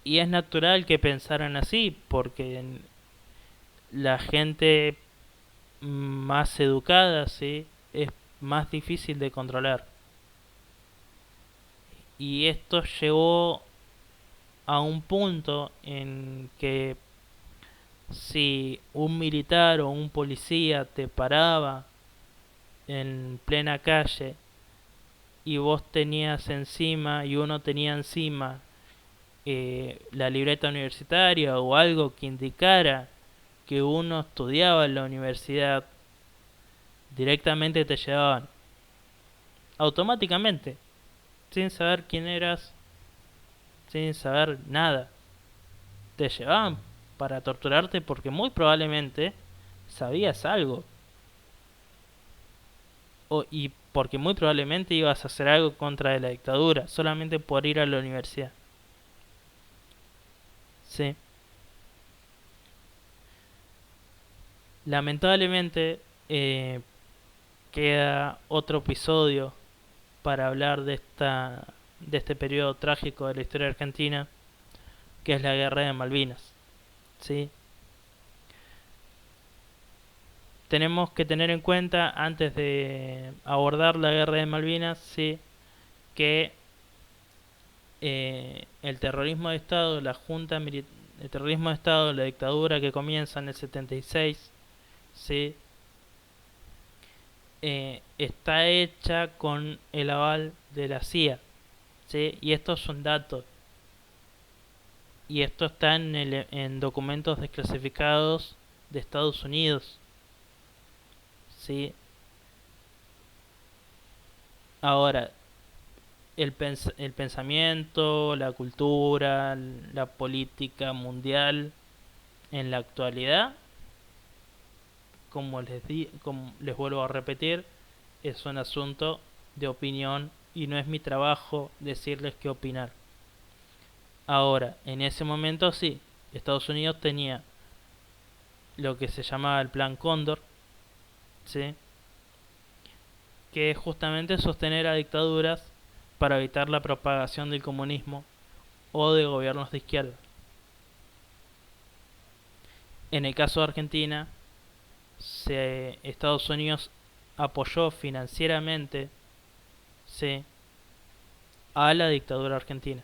Y es natural que pensaran así, porque la gente más educada, ¿sí? Es más difícil de controlar. Y esto llevó a un punto en que si un militar o un policía te paraba en plena calle y vos tenías encima y uno tenía encima la libreta universitaria o algo que indicara que uno estudiaba en la universidad, directamente te llevaban automáticamente, sin saber quién eras, sin saber nada. Te llevaban para torturarte porque muy probablemente sabías algo. Y porque muy probablemente ibas a hacer algo contra la dictadura, solamente por ir a la universidad. Sí. Lamentablemente queda otro episodio para hablar de este periodo trágico de la historia argentina, que es la guerra de Malvinas. ¿Sí? Tenemos que tener en cuenta, antes de abordar la guerra de Malvinas, ¿sí?, que el terrorismo de Estado, el terrorismo de Estado, la dictadura que comienza en el 76, ¿sí?, está hecha con el aval de la CIA, ¿sí? Y estos son datos. Y esto está en documentos desclasificados de Estados Unidos, ¿sí? Ahora, el pensamiento, la cultura, la política mundial en la actualidad, como les vuelvo a repetir, es un asunto de opinión y no es mi trabajo decirles qué opinar. Ahora, en ese momento sí, Estados Unidos tenía lo que se llamaba el Plan Cóndor, ¿sí?, que es justamente sostener a dictaduras para evitar la propagación del comunismo o de gobiernos de izquierda. En el caso de Argentina, Estados Unidos apoyó financieramente, ¿sí?, a la dictadura argentina.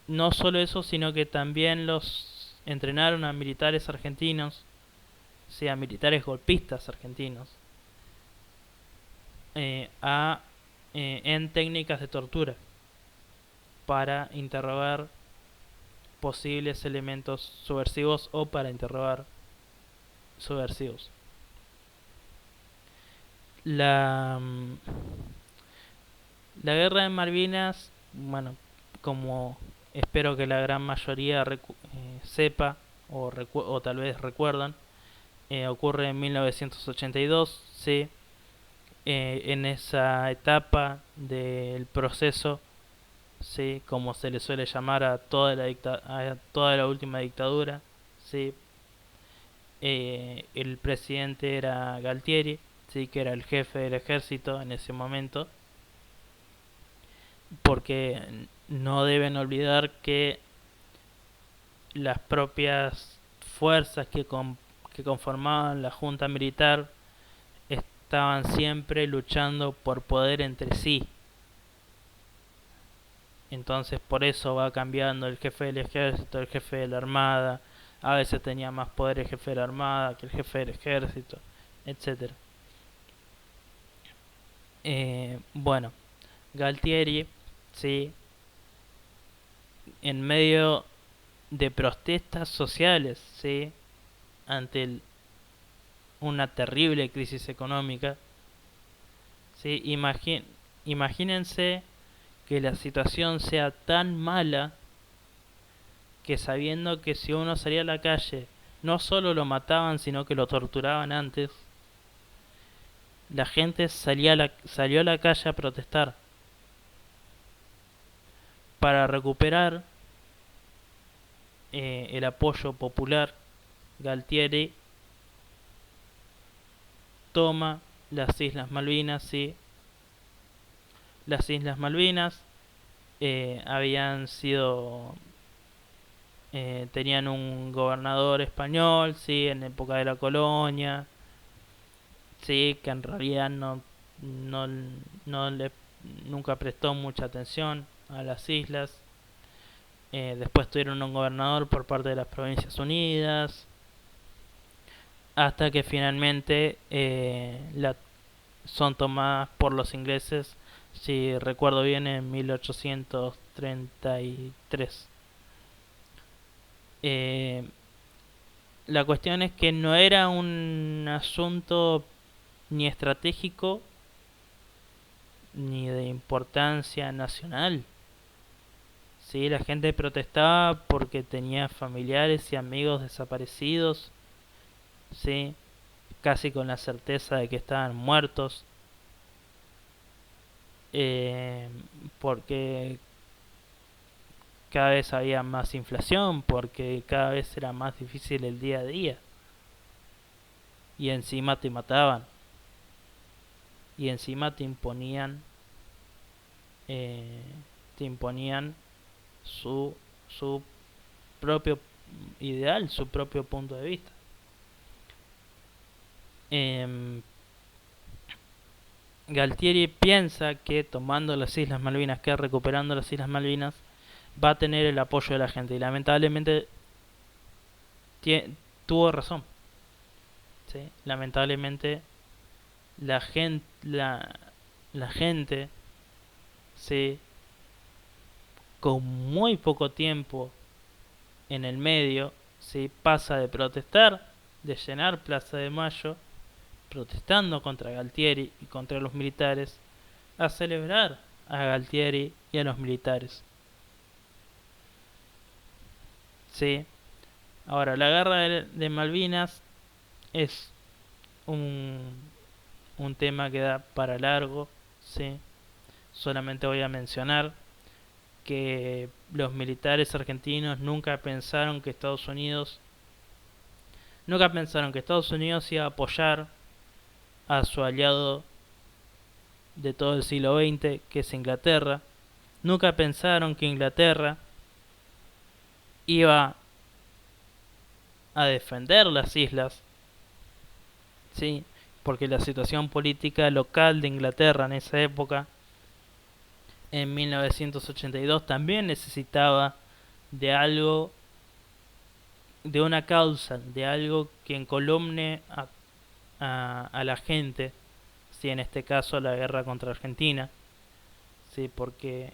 No solo eso, sino que también los entrenaron a militares argentinos, a militares golpistas argentinos, en técnicas de tortura para interrogar posibles elementos subversivos o para interrogar subversivos. La guerra de Malvinas, bueno, como espero que la gran mayoría sepa o tal vez recuerdan, ocurre en 1982, ¿sí? En esa etapa del proceso, ¿sí?, como se le suele llamar a toda la última dictadura, ¿sí? El presidente era Galtieri, ¿sí?, que era el jefe del ejército en ese momento, porque no deben olvidar que las propias fuerzas que conformaban la junta militar estaban siempre luchando por poder entre sí. Entonces por eso va cambiando el jefe del ejército, el jefe de la armada. A veces tenía más poder el jefe de la armada que el jefe del ejército, etcétera. Bueno, Galtieri, sí, en medio de protestas sociales, sí, ante una terrible crisis económica, sí, imagínense que la situación sea tan mala que, sabiendo que si uno salía a la calle no solo lo mataban sino que lo torturaban antes, la gente salió a la calle a protestar para recuperar el apoyo popular. Galtieri toma las Islas Malvinas, sí. Las Islas Malvinas habían sido tenían un gobernador español, sí, en época de la colonia, sí, que en realidad no, nunca prestó mucha atención a las islas. Después tuvieron un gobernador por parte de las Provincias Unidas, hasta que finalmente son tomadas por los ingleses, si recuerdo bien, en 1833. Eh, la cuestión es que no era un asunto ni estratégico ni de importancia nacional. Sí, la gente protestaba porque tenía familiares y amigos desaparecidos, sí, casi con la certeza de que estaban muertos, eh, porque cada vez había más inflación, porque cada vez era más difícil el día a día, y encima te mataban, y encima eh, te imponían su, su propio ideal, su propio punto de vista. Em, Galtieri piensa que tomando las Islas Malvinas, que recuperando las Islas Malvinas, va a tener el apoyo de la gente. Y lamentablemente tuvo razón. ¿Sí? Lamentablemente la gente, ¿sí? Con muy poco tiempo en el medio, ¿sí? Pasa de protestar, de llenar Plaza de Mayo, protestando contra Galtieri y contra los militares, a celebrar a Galtieri y a los militares. ¿Sí? Ahora, la guerra de Malvinas es un, un tema que da para largo, ¿sí? Solamente voy a mencionar que los militares argentinos nunca pensaron que Estados Unidos iba a apoyar a su aliado de todo el siglo XX, que es Inglaterra. Nunca pensaron que Inglaterra iba a defender las islas, ¿sí? Porque la situación política local de Inglaterra en esa época, en 1982, también necesitaba de algo, de una causa, de algo que encolumne a la gente, ¿sí? En este caso la guerra contra Argentina, ¿sí? Porque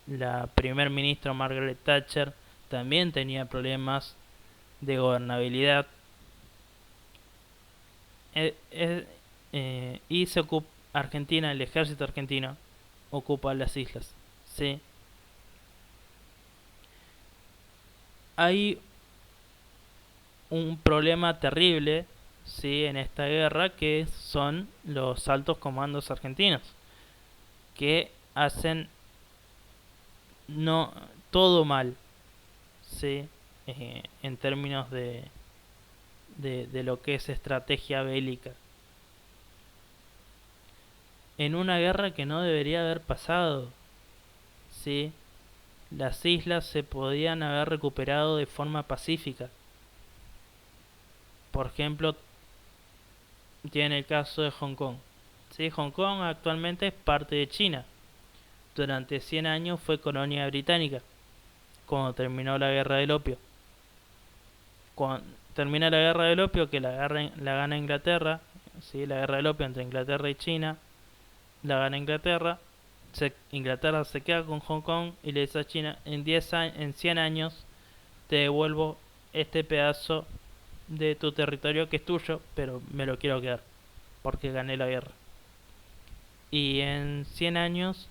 la primer ministra Margaret Thatcher también tenía problemas de gobernabilidad, eh, eh, y se ocupa Argentina, el ejército argentino ocupa las islas, ¿sí? Hay un problema terrible, ¿sí? En esta guerra, que son los altos comandos argentinos, que hacen no todo mal, ¿sí? En términos de lo que es estrategia bélica, en una guerra que no debería haber pasado, ¿sí? Las islas se podían haber recuperado de forma pacífica. Por ejemplo, tiene el caso de Hong Kong, ¿sí? Hong Kong actualmente es parte de China. Durante 100 años fue colonia británica, cuando terminó la guerra del opio. Cuando termina la guerra del opio, que la gana Inglaterra, ¿sí? La guerra del opio entre Inglaterra y China, la gana Inglaterra. Inglaterra se queda con Hong Kong y le dice a China: en 100 años te devuelvo este pedazo de tu territorio que es tuyo, pero me lo quiero quedar porque gané la guerra. Y en 100 años,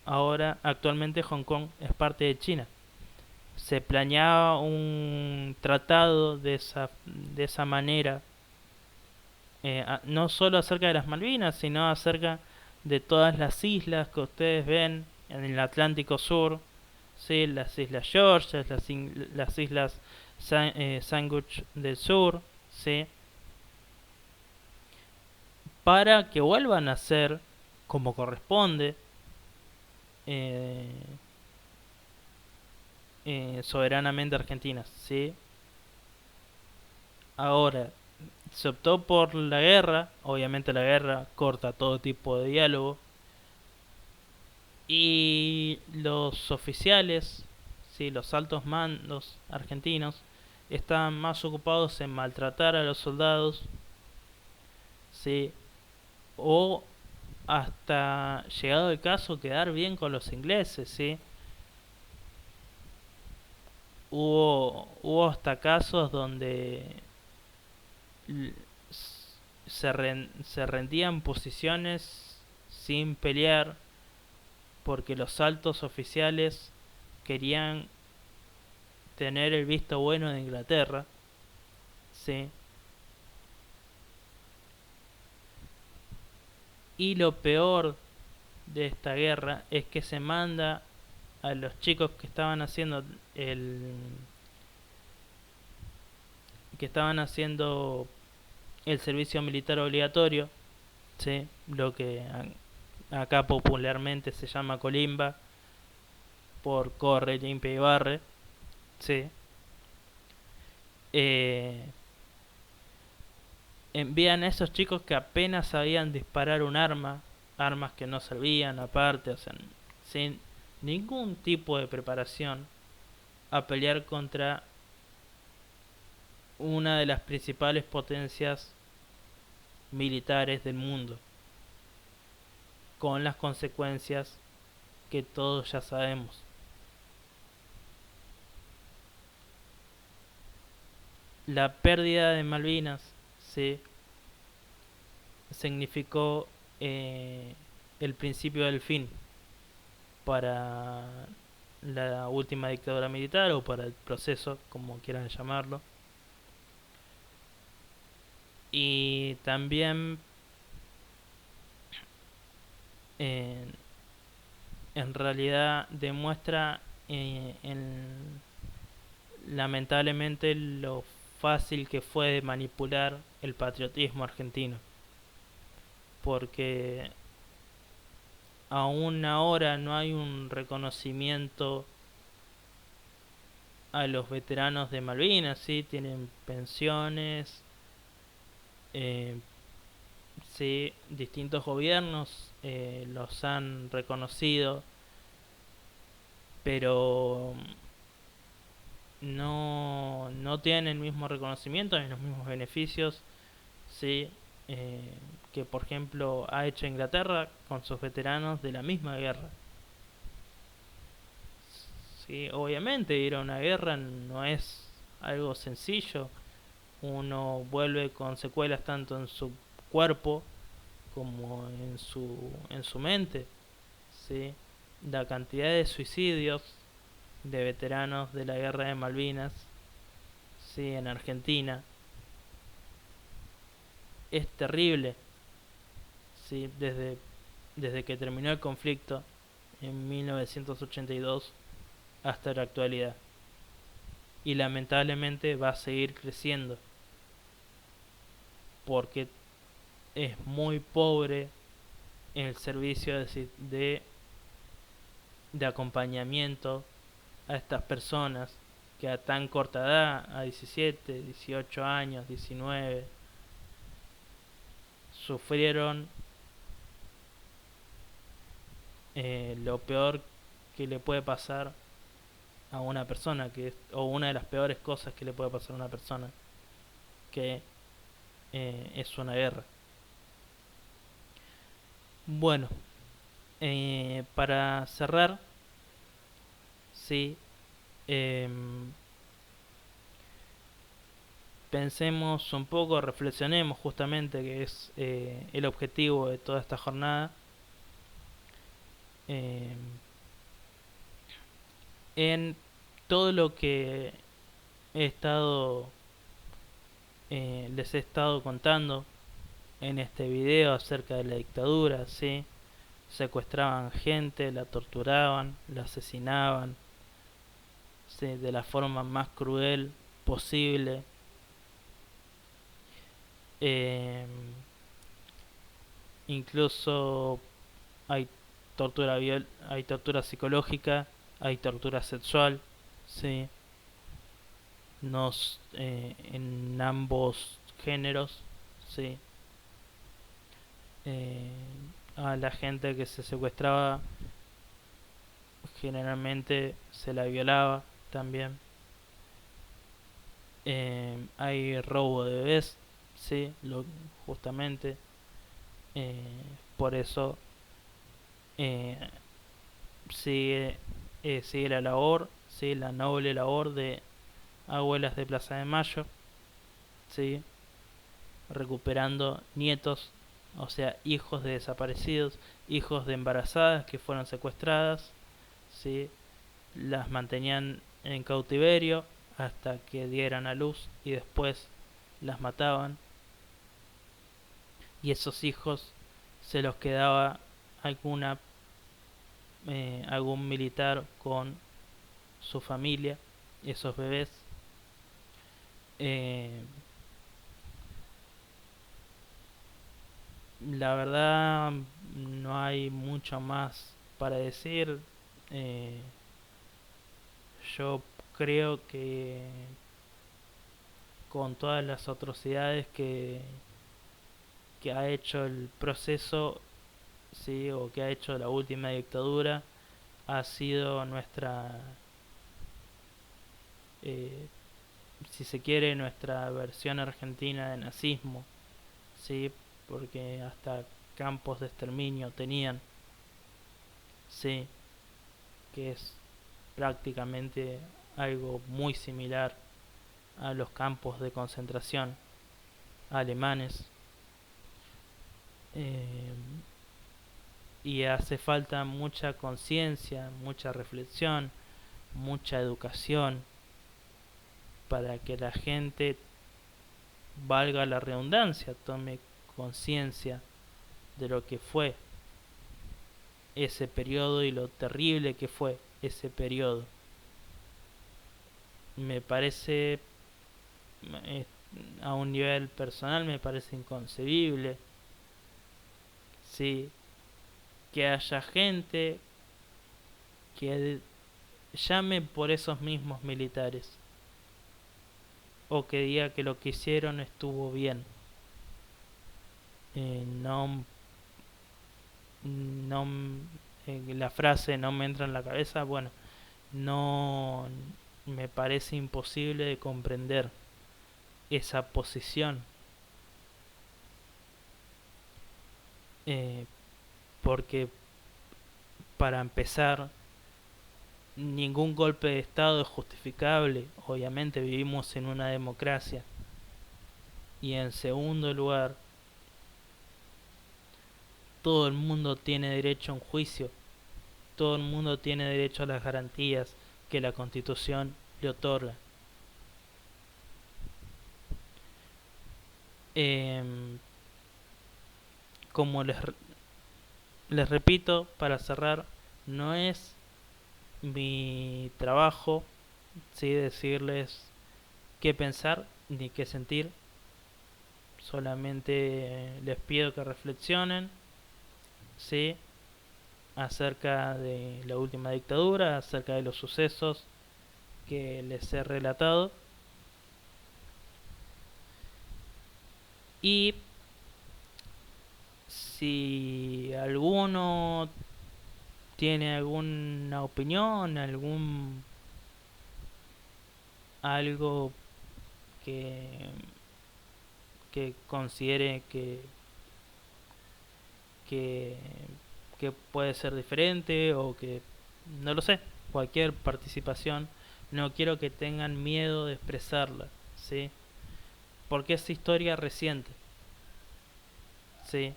ahora actualmente Hong Kong es parte de China. Se planeaba un tratado de esa manera, no solo acerca de las Malvinas, sino acerca de todas las islas que ustedes ven en el Atlántico Sur, ¿sí? Las islas Georgias, las islas Sandwich del Sur, ¿sí? Para que vuelvan a ser como corresponde, eh, soberanamente argentinas, ¿sí? Ahora, se optó por la guerra, obviamente la guerra corta todo tipo de diálogo, y los oficiales, ¿sí? Los altos mandos argentinos estaban más ocupados en maltratar a los soldados, ¿sí? O hasta, llegado el caso, quedar bien con los ingleses, ¿sí? Hubo hasta casos donde l- se rendían posiciones sin pelear porque los altos oficiales querían tener el visto bueno de Inglaterra, ¿sí? Y lo peor de esta guerra es que se manda a los chicos el que estaban haciendo el servicio militar obligatorio, ¿sí? Lo que acá popularmente se llama colimba, por corre, limpia y barre, ¿sí? Eh, envían a esos chicos que apenas sabían disparar un arma, armas que no servían aparte, o sea, sin ningún tipo de preparación, a pelear contra una de las principales potencias militares del mundo, con las consecuencias que todos ya sabemos. La pérdida de Malvinas, ¿sí?, significó el principio del fin para la última dictadura militar o para el proceso, como quieran llamarlo. Y también eh, en realidad demuestra lamentablemente lo fácil que fue de manipular el patriotismo argentino, porque aún ahora no hay un reconocimiento a los veteranos de Malvinas, ¿sí? Tienen pensiones, eh, sí, distintos gobiernos los han reconocido, pero no tienen el mismo reconocimiento ni los mismos beneficios, ¿sí? Que por ejemplo ha hecho Inglaterra con sus veteranos de la misma guerra. Sí, obviamente ir a una guerra no es algo sencillo. Uno vuelve con secuelas tanto en su cuerpo como en su mente. ¿Sí? La cantidad de suicidios de veteranos de la guerra de Malvinas, ¿sí?, en Argentina es terrible. ¿Sí? Desde que terminó el conflicto en 1982 hasta la actualidad. Y lamentablemente va a seguir creciendo porque es muy pobre el servicio de acompañamiento a estas personas que a tan corta edad, a 17, 18 años, 19, sufrieron lo peor que le puede pasar a una persona, o una de las peores cosas que le puede pasar a una persona, que es una guerra. Bueno, para cerrar, sí, eh, pensemos un poco, reflexionemos justamente que es el objetivo de toda esta jornada, eh, en todo lo que he estado les he estado contando en este video acerca de la dictadura, ¿sí? Secuestraban gente, la torturaban, la asesinaban, ¿sí?, de la forma más cruel posible. Eh, incluso hay hay tortura psicológica, hay tortura sexual, ¿sí? En ambos géneros, ¿sí? Eh, a la gente que se secuestraba generalmente se la violaba también. Hay robo de bebés, sí, justamente eh, por eso eh, sigue, sigue la labor, sí, la noble labor de abuelas de Plaza de Mayo, sí, recuperando nietos, o sea, hijos de desaparecidos, hijos de embarazadas que fueron secuestradas, sí, las mantenían en cautiverio hasta que dieran a luz y después las mataban, y esos hijos se los quedaba alguna algún militar con su familia, esos bebés. Eh, la verdad no hay mucho más para decir. Eh, yo creo que con todas las atrocidades que ha hecho el proceso, sí, o que ha hecho la última dictadura, ha sido nuestra, eh, si se quiere, nuestra versión argentina de nazismo, sí, porque hasta campos de exterminio tenían, sí, que es prácticamente algo muy similar a los campos de concentración alemanes. Eh, y hace falta mucha conciencia, mucha reflexión, mucha educación para que la gente, valga la redundancia, tome conciencia de lo que fue ese periodo y lo terrible que fue ese periodo. Me parece, eh, a un nivel personal, me parece inconcebible, sí, que haya gente que llame por esos mismos militares o que diga que lo que hicieron estuvo bien. No, no, la frase no me entra en la cabeza, bueno, no me parece imposible de comprender esa posición, eh, porque para empezar, ningún golpe de Estado es justificable, obviamente vivimos en una democracia, y en segundo lugar, todo el mundo tiene derecho a un juicio, todo el mundo tiene derecho a las garantías que la Constitución le otorga. Eh, como les repito, para cerrar, no es mi trabajo, ¿sí?, decirles qué pensar ni qué sentir. Solamente les pido que reflexionen, ¿sí?, acerca de la última dictadura, acerca de los sucesos que les he relatado. Y si alguno tiene alguna opinión, algo que, que considere que, que puede ser diferente o que no lo sé, cualquier participación, no quiero que tengan miedo de expresarla, ¿sí? Porque es historia reciente, ¿sí?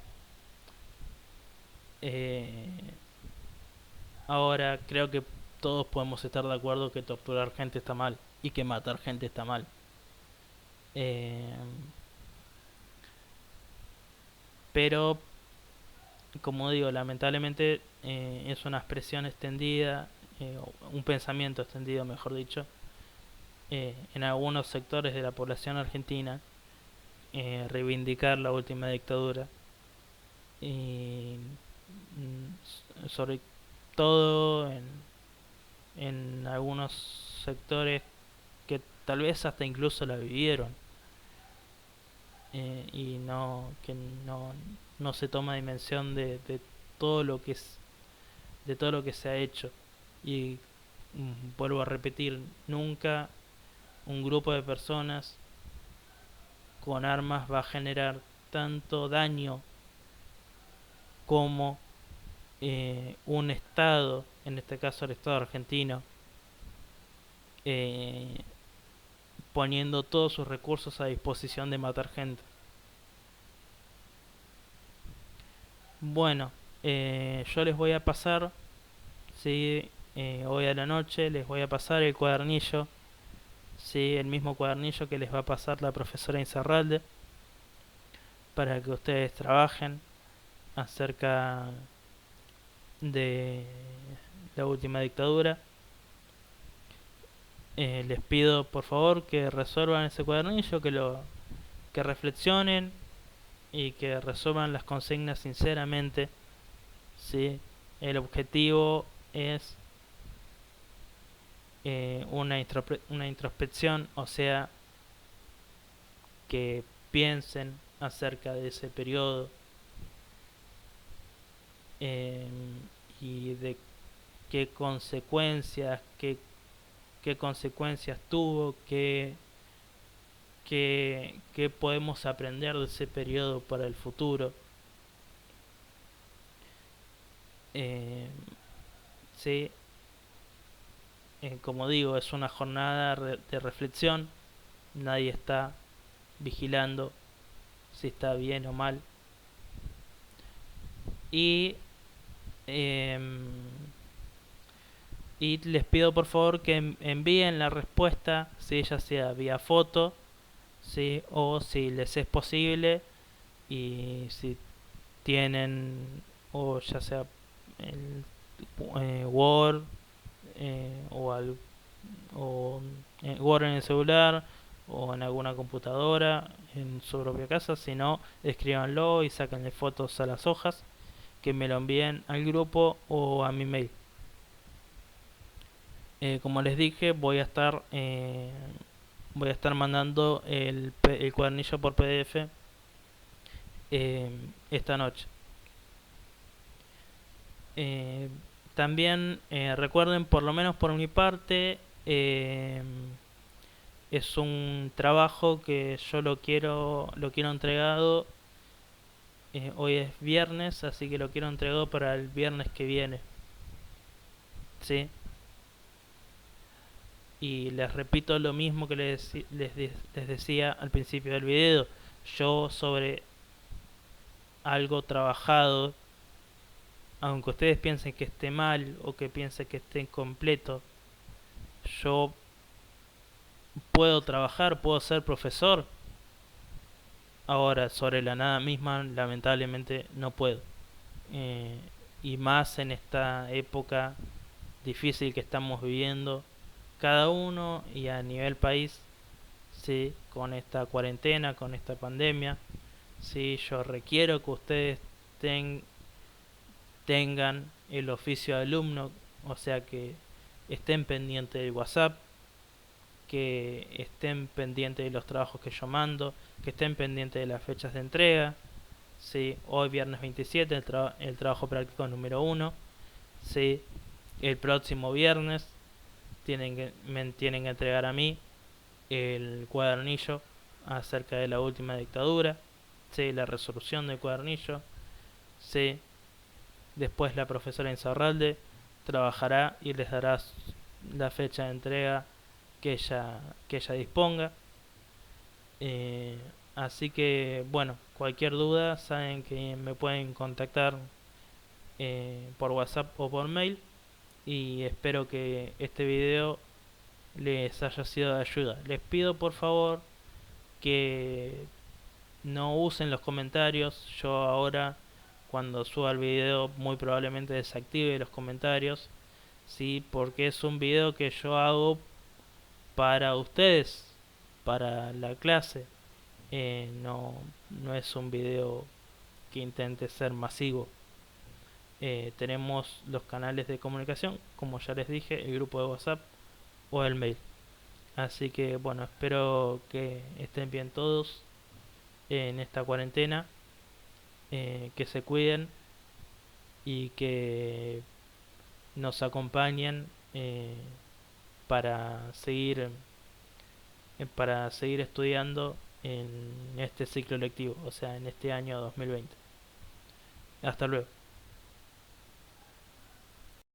Eh, ahora creo que todos podemos estar de acuerdo que torturar gente está mal y que matar gente está mal. Eh, pero, como digo, lamentablemente es una expresión extendida, un pensamiento extendido, mejor dicho, en algunos sectores de la población argentina, reivindicar la última dictadura y sobre todo en algunos sectores que tal vez hasta incluso la vivieron, y no se toma dimensión de todo lo que es, de todo lo que se ha hecho. Y vuelvo a repetir, nunca un grupo de personas con armas va a generar tanto daño como un Estado, en este caso el Estado argentino, eh, poniendo todos sus recursos a disposición de matar gente. Bueno, yo les voy a pasar, ¿sí? Hoy a la noche les voy a pasar el cuadernillo, ¿sí? El mismo cuadernillo que les va a pasar la profesora Inzarralde, para que ustedes trabajen acerca de la última dictadura. Les pido por favor que resuelvan ese cuadernillo, que reflexionen y que resuelvan las consignas sinceramente. ¿Sí? El objetivo es una introspección, o sea, que piensen acerca de ese periodo, eh, y de qué consecuencias, qué consecuencias tuvo, qué podemos aprender de ese periodo para el futuro. Eh, sí, como digo, es una jornada de reflexión, nadie está vigilando si está bien o mal. Y, eh, y les pido por favor que envíen la respuesta, si ya sea vía foto, ¿sí? O si les es posible, y si tienen, o ya sea el Word, o, o Word en el celular o en alguna computadora en su propia casa. Si no, escríbanlo y sáquenle fotos a las hojas, que me lo envíen al grupo o a mi mail. Como les dije, voy a estar mandando el cuadernillo por PDF esta noche. Eh, También recuerden, por lo menos por mi parte, es un trabajo que yo lo quiero entregado. Hoy es viernes, así que lo quiero entregado para el viernes que viene. ¿Sí? Y les repito lo mismo que les decía al principio del video. Yo sobre algo trabajado, aunque ustedes piensen que esté mal o que piensen que esté incompleto, yo puedo trabajar, puedo ser profesor. Ahora, sobre la nada misma, lamentablemente no puedo. Eh, y más en esta época difícil que estamos viviendo, cada uno y a nivel país, sí, con esta cuarentena, con esta pandemia, sí, yo requiero que ustedes tengan el oficio de alumno, o sea que estén pendientes del WhatsApp, que estén pendientes de los trabajos que yo mando, que estén pendientes de las fechas de entrega. Sí, hoy viernes 27 el trabajo práctico número 1. Sí, el próximo viernes me tienen que entregar a mí el cuadernillo acerca de la última dictadura. Sí, la resolución del cuadernillo. Sí, después la profesora Insaurralde trabajará y les dará la fecha de entrega que ella disponga. Eh, Así que, bueno, cualquier duda saben que me pueden contactar por WhatsApp o por mail. Y espero que este video les haya sido de ayuda. Les pido por favor que no usen los comentarios. Yo ahora, cuando suba el video, muy probablemente desactive los comentarios, ¿sí? Porque es un video que yo hago para ustedes, para la clase. No es un video que intente ser masivo. Tenemos los canales de comunicación, como ya les dije, el grupo de WhatsApp o el mail. Así que bueno, espero que estén bien todos en esta cuarentena, que se cuiden y que nos acompañen para seguir para seguir estudiando en este ciclo lectivo, o sea, en este año 2020. Hasta luego.